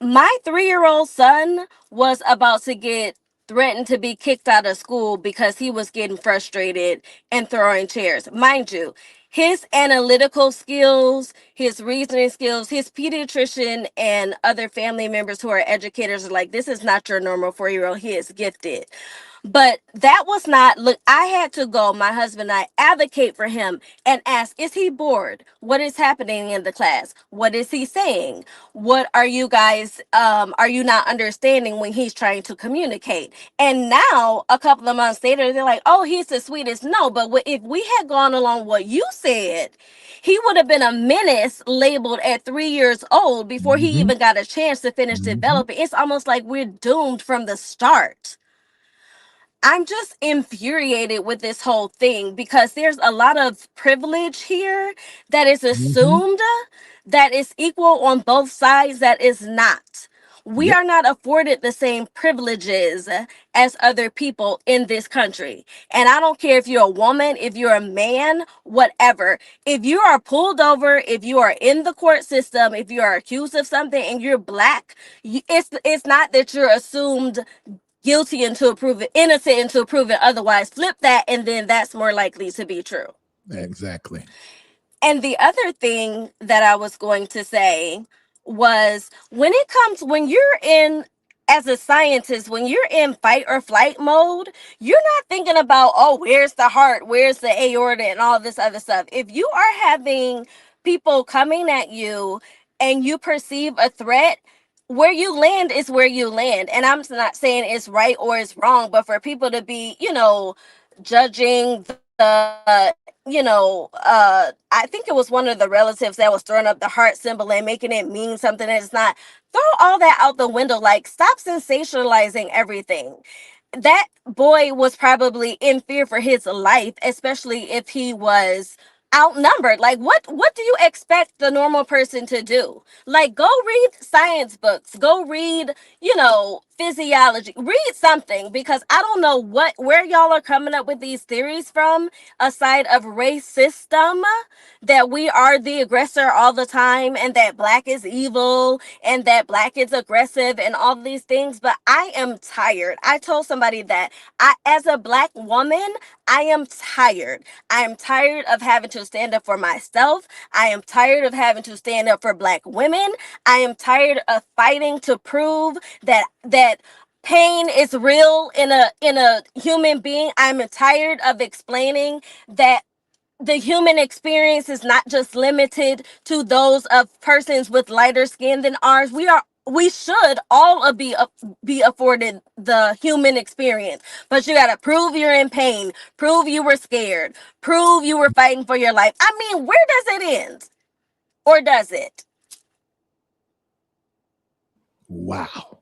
My 3-year-old son was about to get threatened to be kicked out of school because he was getting frustrated and throwing chairs. Mind you, his analytical skills, his reasoning skills, his pediatrician and other family members who are educators are like, this is not your normal 4-year-old. He is gifted. But that was not, look, I had to go, my husband and I, advocate for him and ask, is he bored? What is happening in the class? What is he saying? What are you guys, are you not understanding when he's trying to communicate? And now, a couple of months later, they're like, oh, he's the sweetest. No, but if we had gone along what you said, he would have been a menace labeled at 3 years old before he Mm-hmm. even got a chance to finish Mm-hmm. developing. It's almost like we're doomed from the start. I'm just infuriated with this whole thing because there's a lot of privilege here that is Mm-hmm. assumed that is equal on both sides that is not. We Yep. are not afforded the same privileges as other people in this country. And I don't care if you're a woman, if you're a man, whatever. If you are pulled over, if you are in the court system, if you are accused of something and you're black, it's not that you're assumed guilty until proven innocent until proven otherwise. Flip that, and then that's more likely to be true. Exactly. And the other thing that I was going to say was when you're in, as a scientist, when you're in fight or flight mode, you're not thinking about, oh, where's the heart, where's the aorta, and all this other stuff. If you are having people coming at you and you perceive a threat, where you land is where you land. And I'm not saying it's right or it's wrong, but for people to be, judging I think it was one of the relatives that was throwing up the heart symbol and making it mean something that it's not. Throw all that out the window. Like, stop sensationalizing everything. That boy was probably in fear for his life, especially if he was outnumbered. Like, what do you expect the normal person to do? Like, go read science books, go read, physiology, read something, because I don't know where y'all are coming up with these theories from, aside of race system, that we are the aggressor all the time and that black is evil and that black is aggressive and all these things. But I am tired. I told somebody that as a black woman, I am tired. I am tired of having to stand up for myself. I am tired of having to stand up for black women. I am tired of fighting to prove that pain is real in a human being. I'm tired of explaining that the human experience is not just limited to those of persons with lighter skin than ours. We should all be afforded the human experience, but you got to prove you're in pain, prove you were scared, prove you were fighting for your life. I mean, where does it end? Or does it? Wow.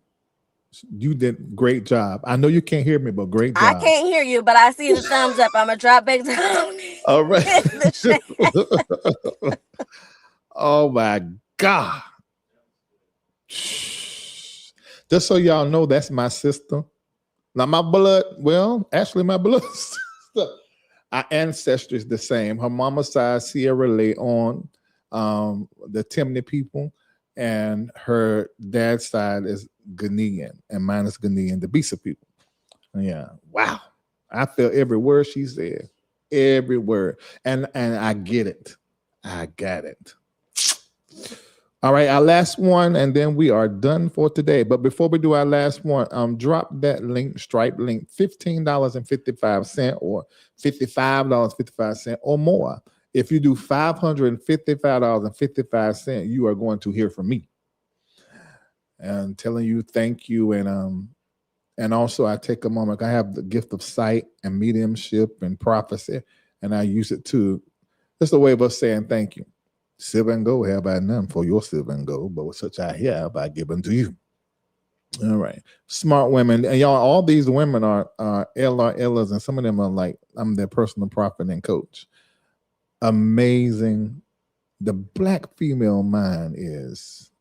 You did great job. I know you can't hear me, but great I job. can't hear you, but I see the thumbs up. I'm gonna drop back down All right. in the chat. Oh my God. Just so y'all know, that's my sister. Now my blood, well, actually my blood sister. Our ancestry is the same. Her mama's side, Sierra Leone, the Timney people, and her dad's side is Ghanaian, and mine is Ghanaian, the Bisa people. Yeah. Wow. I feel every word she said, every word, and I get it. I got it. All right, our last one, and then we are done for today. But before we do our last one, drop that link, Stripe link, $15.55 or $55.55 or more. If you do $555.55, you are going to hear from me and telling you thank you. And also I take a moment. I have the gift of sight and mediumship and prophecy, and I use it too. It's a way of us saying thank you. Silver and gold have I none for your silver and gold, but with such I have I give unto you. All right. Smart women. And y'all, all these women are LRLers, and some of them are like, I'm their personal prophet and coach. Amazing. The black female mind is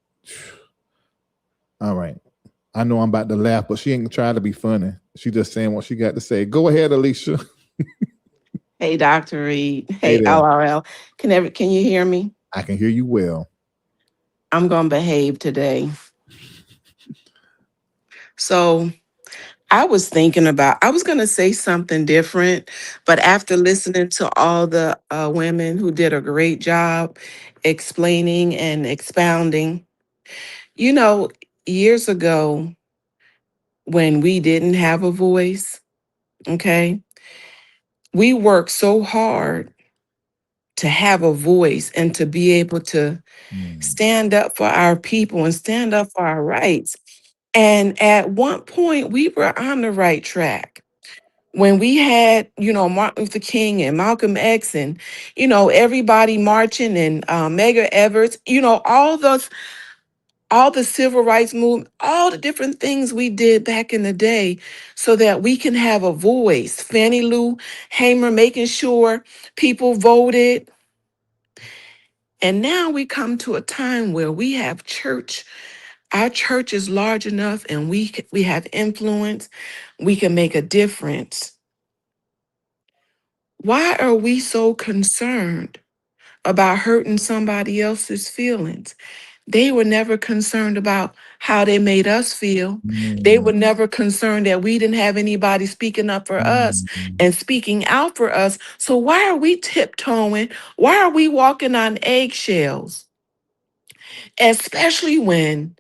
all right. I know I'm about to laugh, but she ain't trying to be funny. She just saying what she got to say. Go ahead, Alicia. Hey, Dr. Reid. Hey Hey, there. LRL. Can you hear me? I can hear you well. I'm gonna behave today. So I was thinking about, I was gonna say something different, but after listening to all the women who did a great job explaining and expounding, you know, years ago when we didn't have a voice, okay, we worked so hard to have a voice and to be able to stand up for our people and stand up for our rights. And at one point, we were on the right track. When we had, Martin Luther King and Malcolm X and, everybody marching and Medgar Evers, all the civil rights movement, all the different things we did back in the day so that we can have a voice. Fannie Lou Hamer making sure people voted. And now we come to a time where we have church. Our church is large enough and we have influence. We can make a difference. Why are we so concerned about hurting somebody else's feelings? They were never concerned about how they made us feel. They were never concerned that we didn't have anybody speaking up for us and speaking out for us. So why are we tiptoeing? Why are we walking on eggshells? Especially when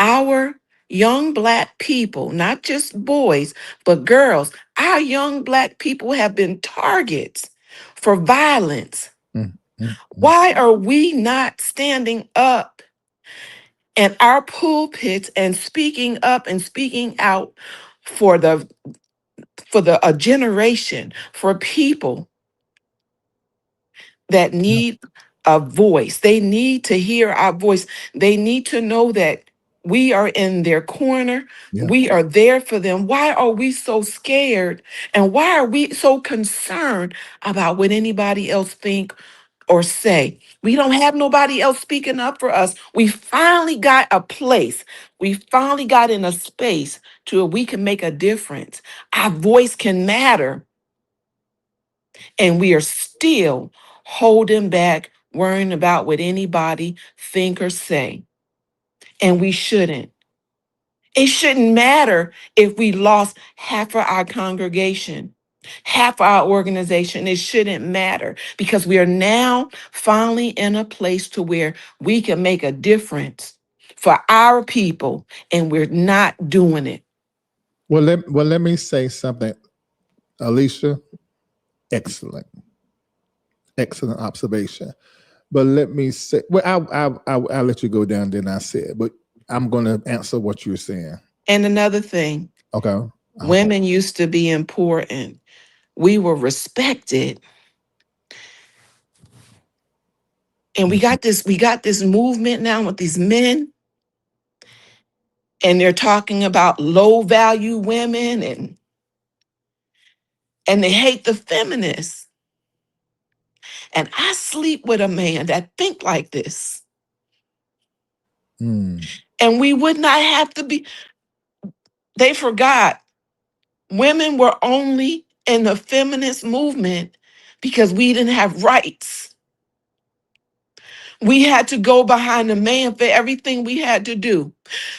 our young Black people, not just boys, but girls, our young Black people have been targets for violence. Why are we not standing up in our pulpits and speaking up and speaking out for the a generation, for people that need a voice? They need to hear our voice. They need to know that we are in their corner. Yeah. We are there for them. Why are we so scared? And why are we so concerned about what anybody else think or say? We don't have nobody else speaking up for us. We finally got a place. We finally got in a space to where we can make a difference. Our voice can matter. And we are still holding back, worrying about what anybody think or say. And we shouldn't. It shouldn't matter if we lost half of our congregation, half of our organization. It shouldn't matter because we are now finally in a place to where we can make a difference for our people, and we're not doing it. Well, let me say something, Alicia. Excellent observation. But let me say, well, I'll let you go down. Then I said, but I'm going to answer what you're saying. And another thing, Okay. women used to be important. We were respected. And we got this movement now with these men, and they're talking about low value women and they hate the feminists. And I sleep with a man that think like this. And we would not have to be, they forgot women were only in the feminist movement because we didn't have rights. We had to go behind the man for everything we had to do.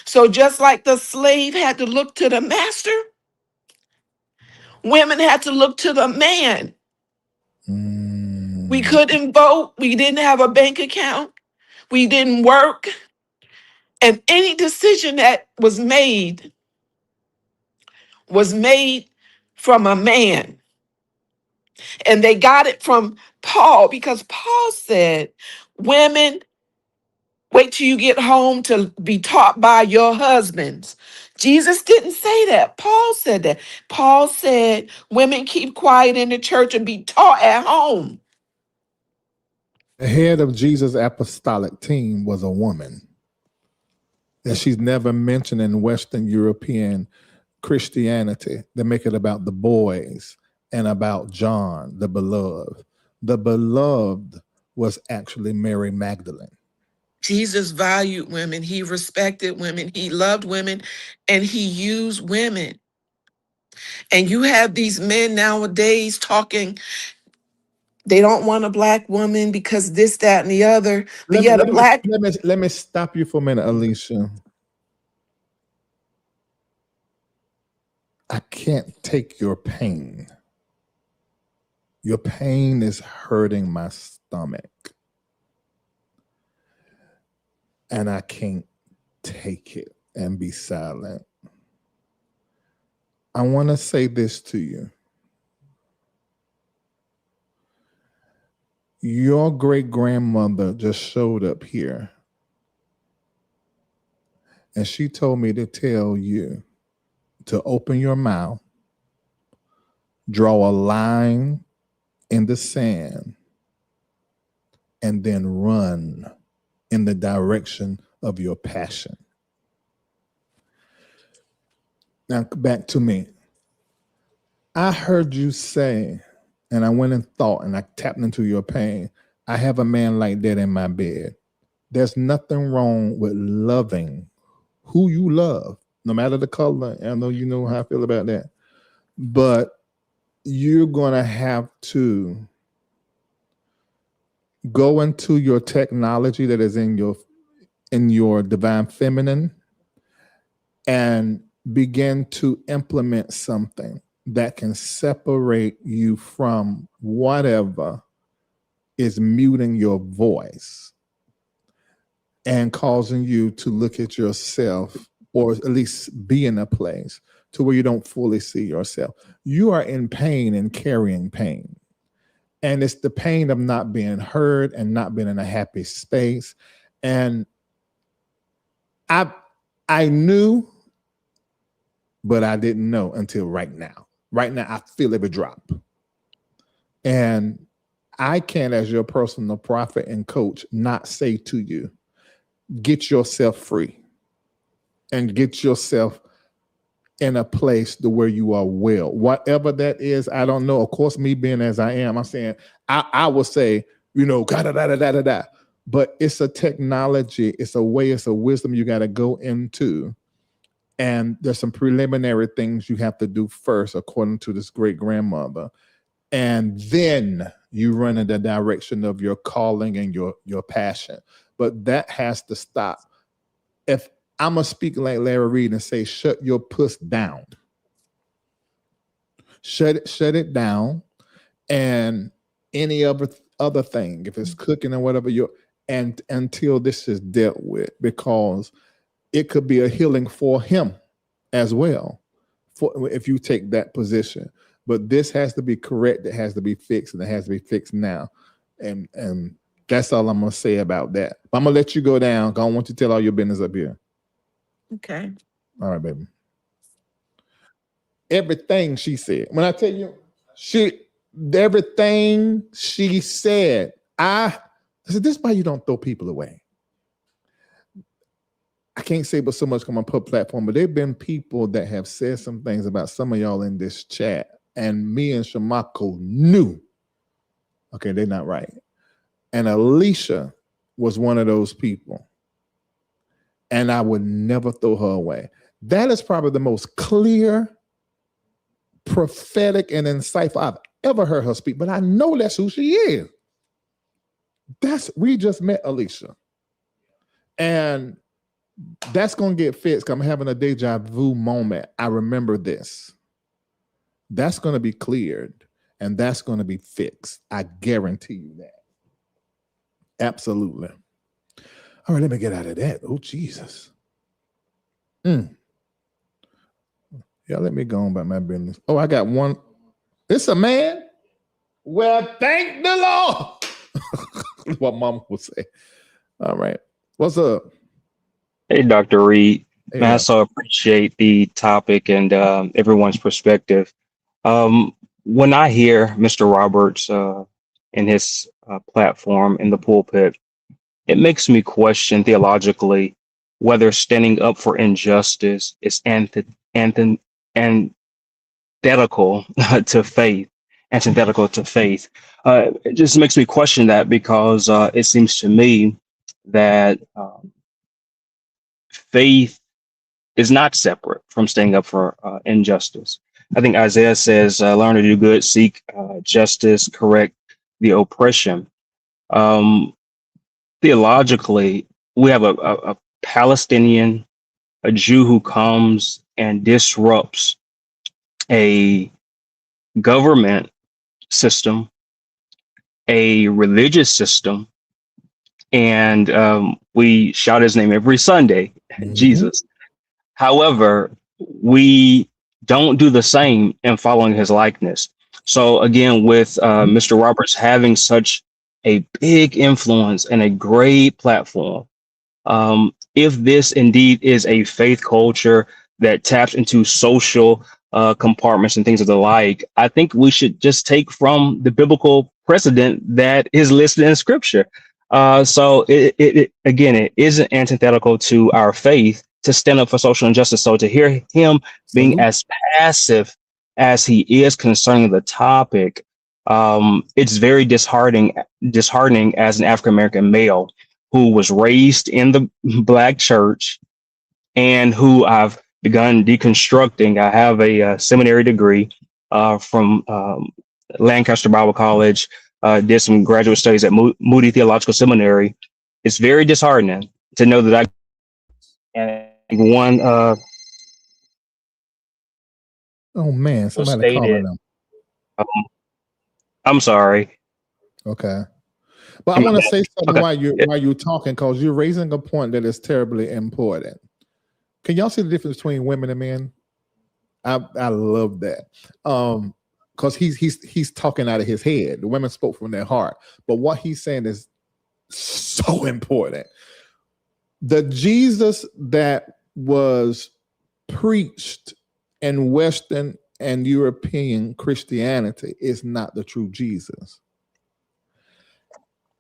So just like the slave had to look to the master, Women had to look to the man. We couldn't vote. We didn't have a bank account. We didn't work. And any decision that was made from a man. And they got it from Paul because Paul said, women, wait till you get home to be taught by your husbands. Jesus didn't say that. Paul said that. Paul said, women, keep quiet in the church and be taught at home. The head of Jesus' apostolic team was a woman that she's never mentioned in Western European Christianity. They make it about the boys and about John, the beloved. The beloved was actually Mary Magdalene. Jesus valued women. He respected women. He loved women, and he used women. And you have these men nowadays talking, they don't want a black woman because this, that, and the other. But yet a black... Let me stop you for a minute, Alicia. I can't take your pain. Your pain is hurting my stomach. And I can't take it and be silent. I want to say this to you. Your great-grandmother just showed up here. And she told me to tell you to open your mouth, draw a line in the sand, and then run in the direction of your passion. Now, back to me. I heard you say, and I went and thought, and I tapped into your pain. I have a man like that in my bed. There's nothing wrong with loving who you love, no matter the color. I know you know how I feel about that. But you're going to have to go into your technology that is in your divine feminine and begin to implement something that can separate you from whatever is muting your voice and causing you to look at yourself, or at least be in a place to where you don't fully see yourself. You are in pain and carrying pain. And it's the pain of not being heard and not being in a happy space. And I knew, but I didn't know until right now. Right now, I feel every drop. And I can, as your personal prophet and coach, not say to you, get yourself free and get yourself in a place to where you are well. Whatever that is, I don't know. Of course, me being as I am, I'm saying, I will say, da-da-da-da-da-da-da. But it's a technology, it's a way, it's a wisdom you got to go into. And there's some preliminary things you have to do first, according to this great grandmother. And then you run in the direction of your calling and your passion. But that has to stop. If I'm going to speak like Larry Reid and say, shut your puss down. Shut it down. And any other thing, if it's cooking or whatever, and until this is dealt with, because it could be a healing for him as well, if you take that position. But this has to be correct. It has to be fixed, and it has to be fixed now. And that's all I'm going to say about that. But I'm going to let you go down. I don't want you to tell all your business up here. Okay. All right, baby. Everything she said. When I tell you, everything she said, I said, this is why you don't throw people away. I can't say but so much on my public platform, but there have been people that have said some things about some of y'all in this chat, and me and Shamako knew, okay, they're not right. And Alicia was one of those people. And I would never throw her away. That is probably the most clear, prophetic, and insightful I've ever heard her speak. But I know that's who she is. We just met Alicia. And that's going to get fixed. I'm having a deja vu moment. I remember this. That's going to be cleared and that's going to be fixed. I guarantee you that. Absolutely. All right, let me get out of that. Oh, Jesus. Yeah, let me go on about my business. Oh, I got one. It's a man. Well, thank the Lord. What Mama would say. All right. What's up? Hey, Dr. Reid. Hey, Man, I Doc. so appreciate the topic and everyone's perspective. When I hear Mr. Roberts in his platform in the pulpit, it makes me question theologically whether standing up for injustice is antithetical to faith. Antithetical to faith. It just makes me question that because it seems to me that faith is not separate from standing up for injustice. I think Isaiah says, learn to do good, seek justice, correct the oppression. Theologically, we have a Palestinian, a Jew who comes and disrupts a government system, a religious system, and we shout his name every Sunday, Jesus. However, we don't do the same in following his likeness. So again, with Mr. Roberts having such a big influence and a great platform, if this indeed is a faith culture that taps into social compartments and things of the like, I think we should just take from the biblical precedent that is listed in Scripture. So it again, it isn't antithetical to our faith to stand up for social injustice. So to hear him being as passive as he is concerning the topic, it's very disheartening as an African American male who was raised in the Black church and who I've begun deconstructing. I have a seminary degree from Lancaster Bible College, did some graduate studies at Moody Theological Seminary. It's very disheartening to know that one Oh man, somebody calling stated, them. I'm sorry. Okay. But I want to say something while you're talking, because you're raising a point that is terribly important. Can y'all see the difference between women and men? I love that. Because he's talking out of his head. The women spoke from their heart. But what he's saying is so important. The Jesus that was preached in Western and European Christianity is not the true Jesus.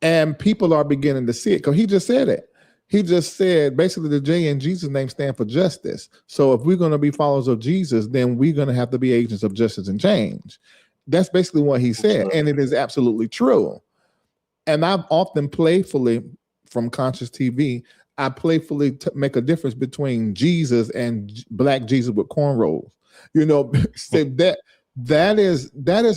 And people are beginning to see it because he just said it. He just said basically the J in Jesus' name stand for justice. So if we're going to be followers of Jesus, then we're going to have to be agents of justice and change. That's basically what he said. And it is absolutely true. And I've often playfully, from Conscious TV, I playfully make a difference between Jesus and Black Jesus with cornrows. You know, say that is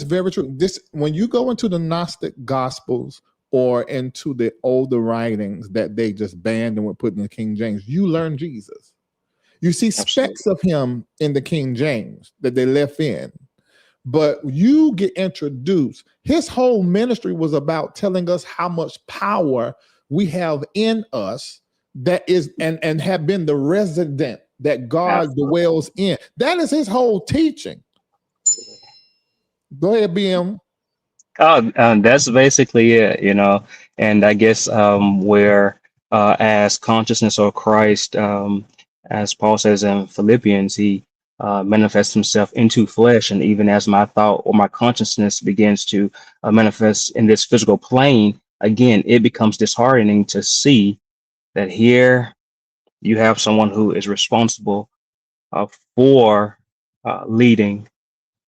very true. This when you go into the Gnostic Gospels or into the older writings that they just banned and were put in the King James, you learn Jesus. You see specks of him in the King James that they left in. But you get introduced. His whole ministry was about telling us how much power we have in us that is and have been the resident that God dwells in. That is his whole teaching. Go ahead, BM. That's basically it, you know. And I guess where as consciousness of Christ, as Paul says in Philippians, he manifests himself into flesh. And even as my thought or my consciousness begins to manifest in this physical plane, again, it becomes disheartening to see that here you have someone who is responsible for leading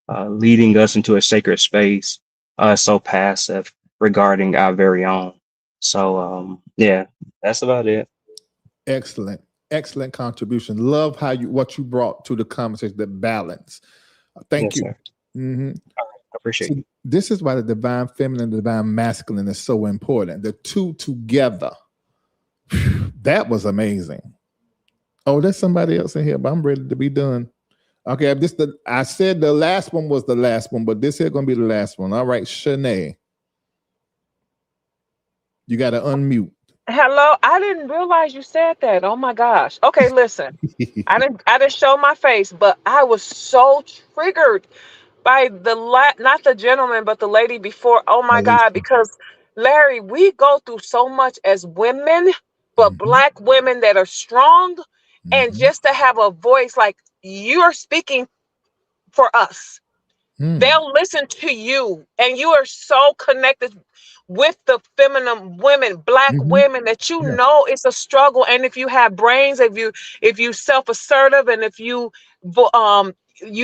us into a sacred space, so passive regarding our very own. So yeah, that's about it. Excellent contribution. Love what you brought to the conversation, the balance. Thank you. Sir. I appreciate it. This is why the divine feminine, the divine masculine is so important. The two together. That was amazing. Oh, there's somebody else in here, but I'm ready to be done. Okay, I said the last one was the last one, but this here gonna be the last one. All right, Shanae. You gotta unmute. Hello, I didn't realize you said that. Oh my gosh. Okay, listen. I didn't show my face, but I was so triggered by not the gentleman, but the lady before. Oh my God, Alicia. because Larry, we go through so much as women, but Mm-hmm, black women that are strong, and mm-hmm, just to have a voice like you're speaking for us. mm, They'll listen to you, and you are so connected with the feminine women, black mm-hmm. women, that you Yeah. know it's a struggle. And if you have brains, if you self-assertive, and if you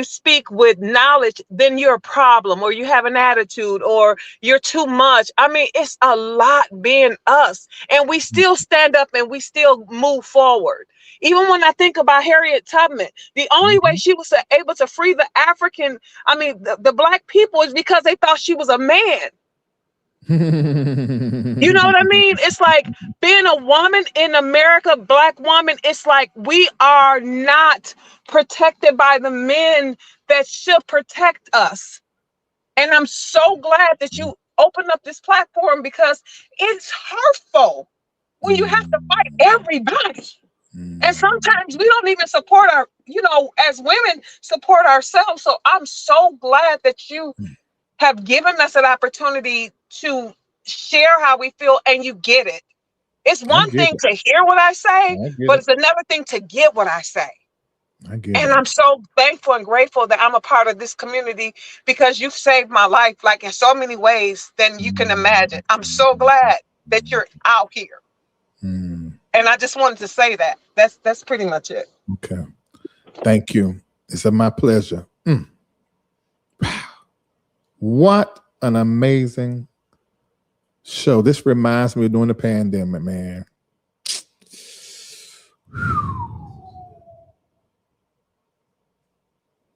speak with knowledge, then you're a problem, or you have an attitude, or you're too much. I mean, it's a lot being us, and we still stand up and we still move forward. Even when I think about Harriet Tubman, the only way Mm-hmm. she was able to free the the black people, is because they thought she was a man. You know what I mean? It's like being a woman in America, black woman, it's like we are not protected by the men that should protect us. And I'm so glad that you opened up this platform, because it's hurtful when you have to fight everybody. And sometimes we don't even support as women, support ourselves. So I'm so glad that you have given us an opportunity to share how we feel, and you get it. It's I one get thing it. to hear what I say, I get but it. it's another thing to get what I say. I get And it. I'm so thankful and grateful that I'm a part of this community, because you've saved my life, like in so many ways than you can imagine. I'm so glad that you're out here. Mm, And I just wanted to say that. That's pretty much it. okay. Thank you. It's my pleasure. What an amazing show. This reminds me of during the pandemic, man.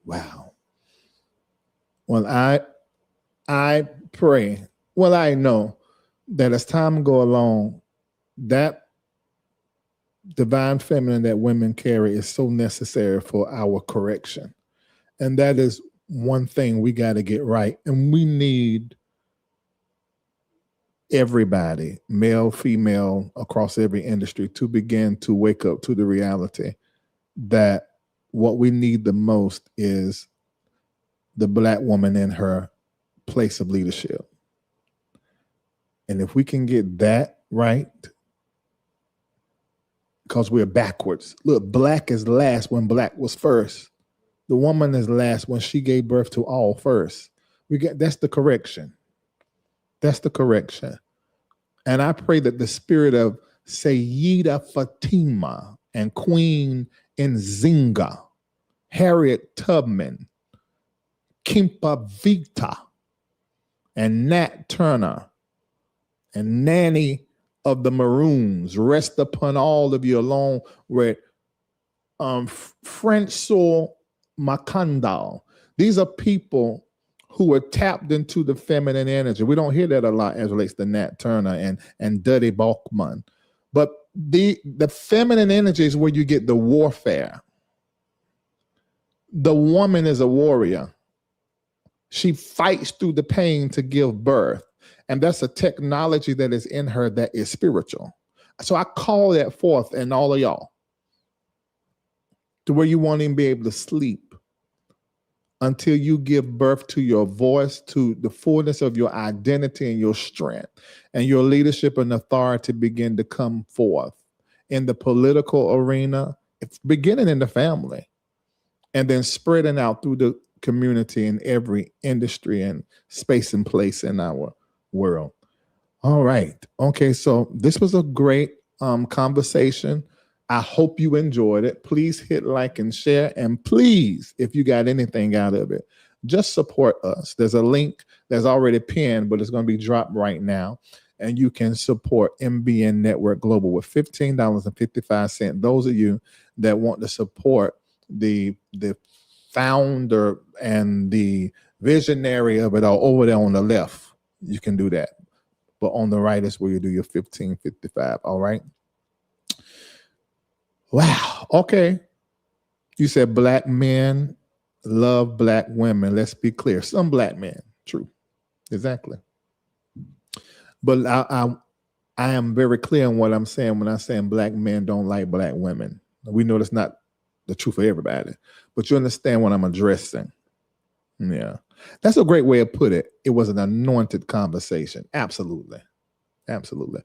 Wow. Well, I pray. Well, I know that as time go along, that divine feminine that women carry is so necessary for our correction. And that is one thing we got to get right. And we need everybody, male, female, across every industry, to begin to wake up to the reality that what we need the most is the black woman in her place of leadership. And if we can get that right, because we're backwards. Look, black is last when black was first. The woman is last when she gave birth to all first. That's the correction. That's the correction. And I pray that the spirit of Sayyida Fatima and Queen Nzinga, Harriet Tubman, Kimpa Vita, and Nat Turner, and Nanny of the Maroons rest upon all of you, along with Francois Makandal. These are people who are tapped into the feminine energy. We don't hear that a lot as relates to Nat Turner and Duddy Balkman. But the feminine energy is where you get the warfare. The woman is a warrior. She fights through the pain to give birth. And that's a technology that is in her that is spiritual. So I call that forth in all of y'all, to where you won't even be able to sleep until you give birth to your voice, to the fullness of your identity and your strength, and your leadership and authority begin to come forth in the political arena. It's beginning in the family and then spreading out through the community in every industry and space and place in our world. All right. Okay. So this was a great conversation. I hope you enjoyed it. Please hit like and share. And please, if you got anything out of it, just support us. There's a link that's already pinned, but it's going to be dropped right now. And you can support MBN Network Global with $15.55. Those of you that want to support the founder and the visionary of it all over there on the left, you can do that. But on the right is where you do your $15.55. All right. Wow. Okay. You said black men love black women. Let's be clear. Some black men, true, exactly. But I am very clear on what I'm saying when I'm saying black men don't like black women. We know that's not the truth for everybody, but you understand what I'm addressing. Yeah, that's a great way to put it. It was an anointed conversation. Absolutely. Absolutely.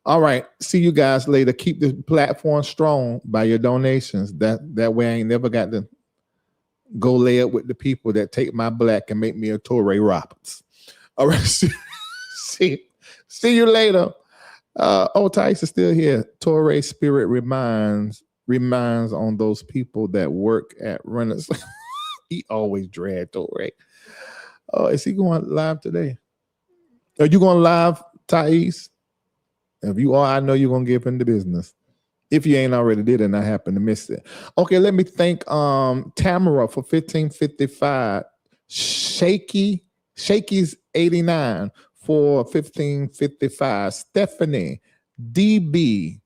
All right. See you guys later. Keep the platform strong by your donations. That way I ain't never got to go lay up with the people that take my black and make me a Touré Roberts. All right. See you later. Tice is still here. Touré spirit reminds on those people that work at Renaissance. He always drag Touré. Is he going live today? Are you going live, Thais? If you are, I know you're going to give him the business. If you ain't already did it and I happen to miss it. Okay, let me thank Tamara for 1555. Shaky's 89 for 1555. Stephanie, DB,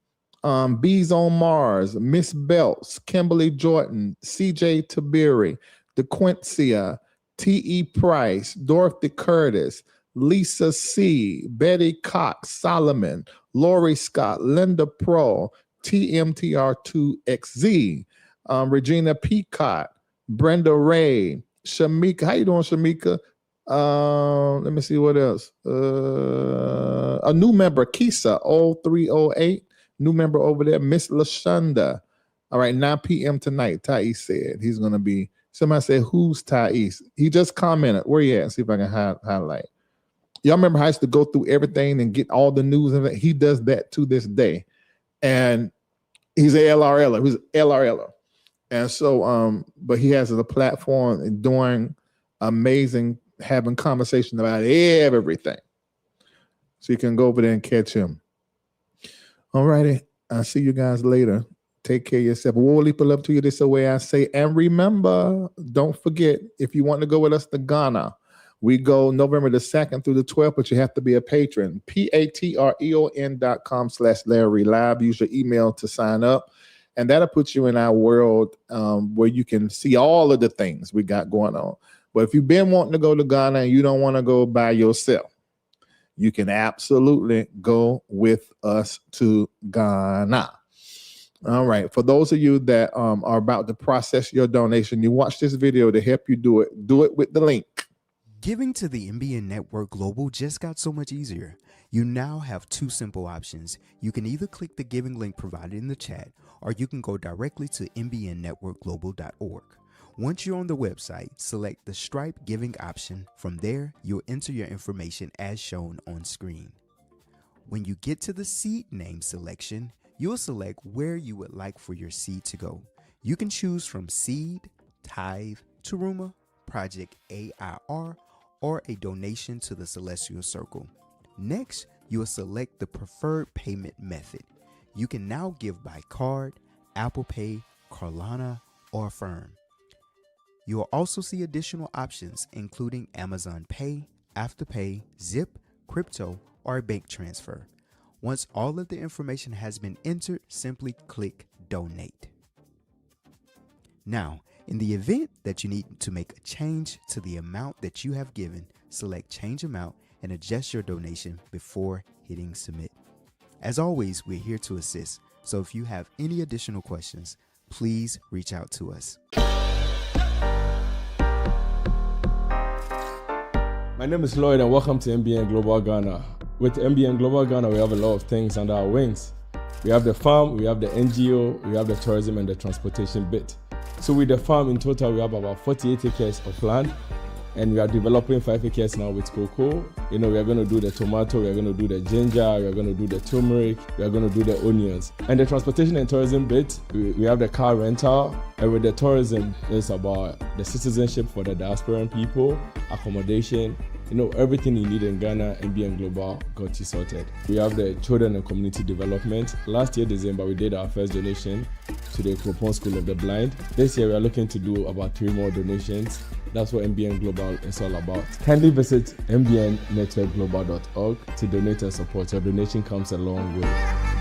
Bees on Mars, Miss Belts, Kimberly Jordan, CJ Tabiri, DeQuincia, T.E. Price, Dorothy Curtis, Lisa C., Betty Cox, Solomon, Lori Scott, Linda Pro, TMTR2XZ, Regina Peacock, Brenda Ray, Shamika. How you doing, Shamika? Let me see what else. A new member, Kisa, 0308. New member over there, Miss LaShonda. All right, 9 p.m. tonight, Thais said. He's going to be, somebody said, who's Thais? He just commented. Where you at? See if I can highlight. Y'all remember how I used to go through everything and get all the news and he does that to this day. And he's a LRLer. He's an LRLer. And so, but he has a platform and doing amazing, having conversation about everything. So you can go over there and catch him. All righty. I'll see you guys later. Take care of yourself. We'll leap love to you this way I say. And remember, don't forget, if you want to go with us to Ghana, we go November the 2nd through the 12th, but you have to be a patron. patreon.com/Larry Live. Use your email to sign up. And that'll put you in our world where you can see all of the things we got going on. But if you've been wanting to go to Ghana and you don't want to go by yourself, you can absolutely go with us to Ghana. All right. For those of you that are about to process your donation, you watch this video to help you do it. Do it with the link. Giving to the MBN Network Global just got so much easier. You now have two simple options. You can either click the giving link provided in the chat, or you can go directly to mbnnetworkglobal.org. Once you're on the website, select the Stripe giving option. From there, you'll enter your information as shown on screen. When you get to the seed name selection, you'll select where you would like for your seed to go. You can choose from Seed, Tithe, Teruma, Project AIR, or a donation to the Celestial Circle. Next, you will select the preferred payment method. You can now give by card, Apple Pay, Carlana, or Affirm. You will also see additional options including Amazon Pay, Afterpay, Zip, Crypto, or a bank transfer. Once all of the information has been entered, simply click Donate. Now, in the event that you need to make a change to the amount that you have given, select Change Amount and adjust your donation before hitting Submit. As always, we're here to assist, so if you have any additional questions, please reach out to us. My name is Lloyd and welcome to MBN Global Ghana. With MBN Global Ghana, we have a lot of things under our wings. We have the farm, we have the NGO, we have the tourism and the transportation bit. So with the farm in total, we have about 48 acres of land and we are developing 5 acres now with cocoa. We are going to do the tomato, we are going to do the ginger, we are going to do the turmeric, we are going to do the onions. And the transportation and tourism bit, we have the car rental, and with the tourism, it's about the citizenship for the diasporan people, accommodation, everything you need in Ghana, MBN Global got you sorted. We have the children and community development. Last year, December, we did our first donation to the Kropon School of the Blind. This year, we are looking to do about 3 more donations. That's what MBN Global is all about. Kindly visit mbnnetworkglobal.org to donate and support. Your donation comes a long way.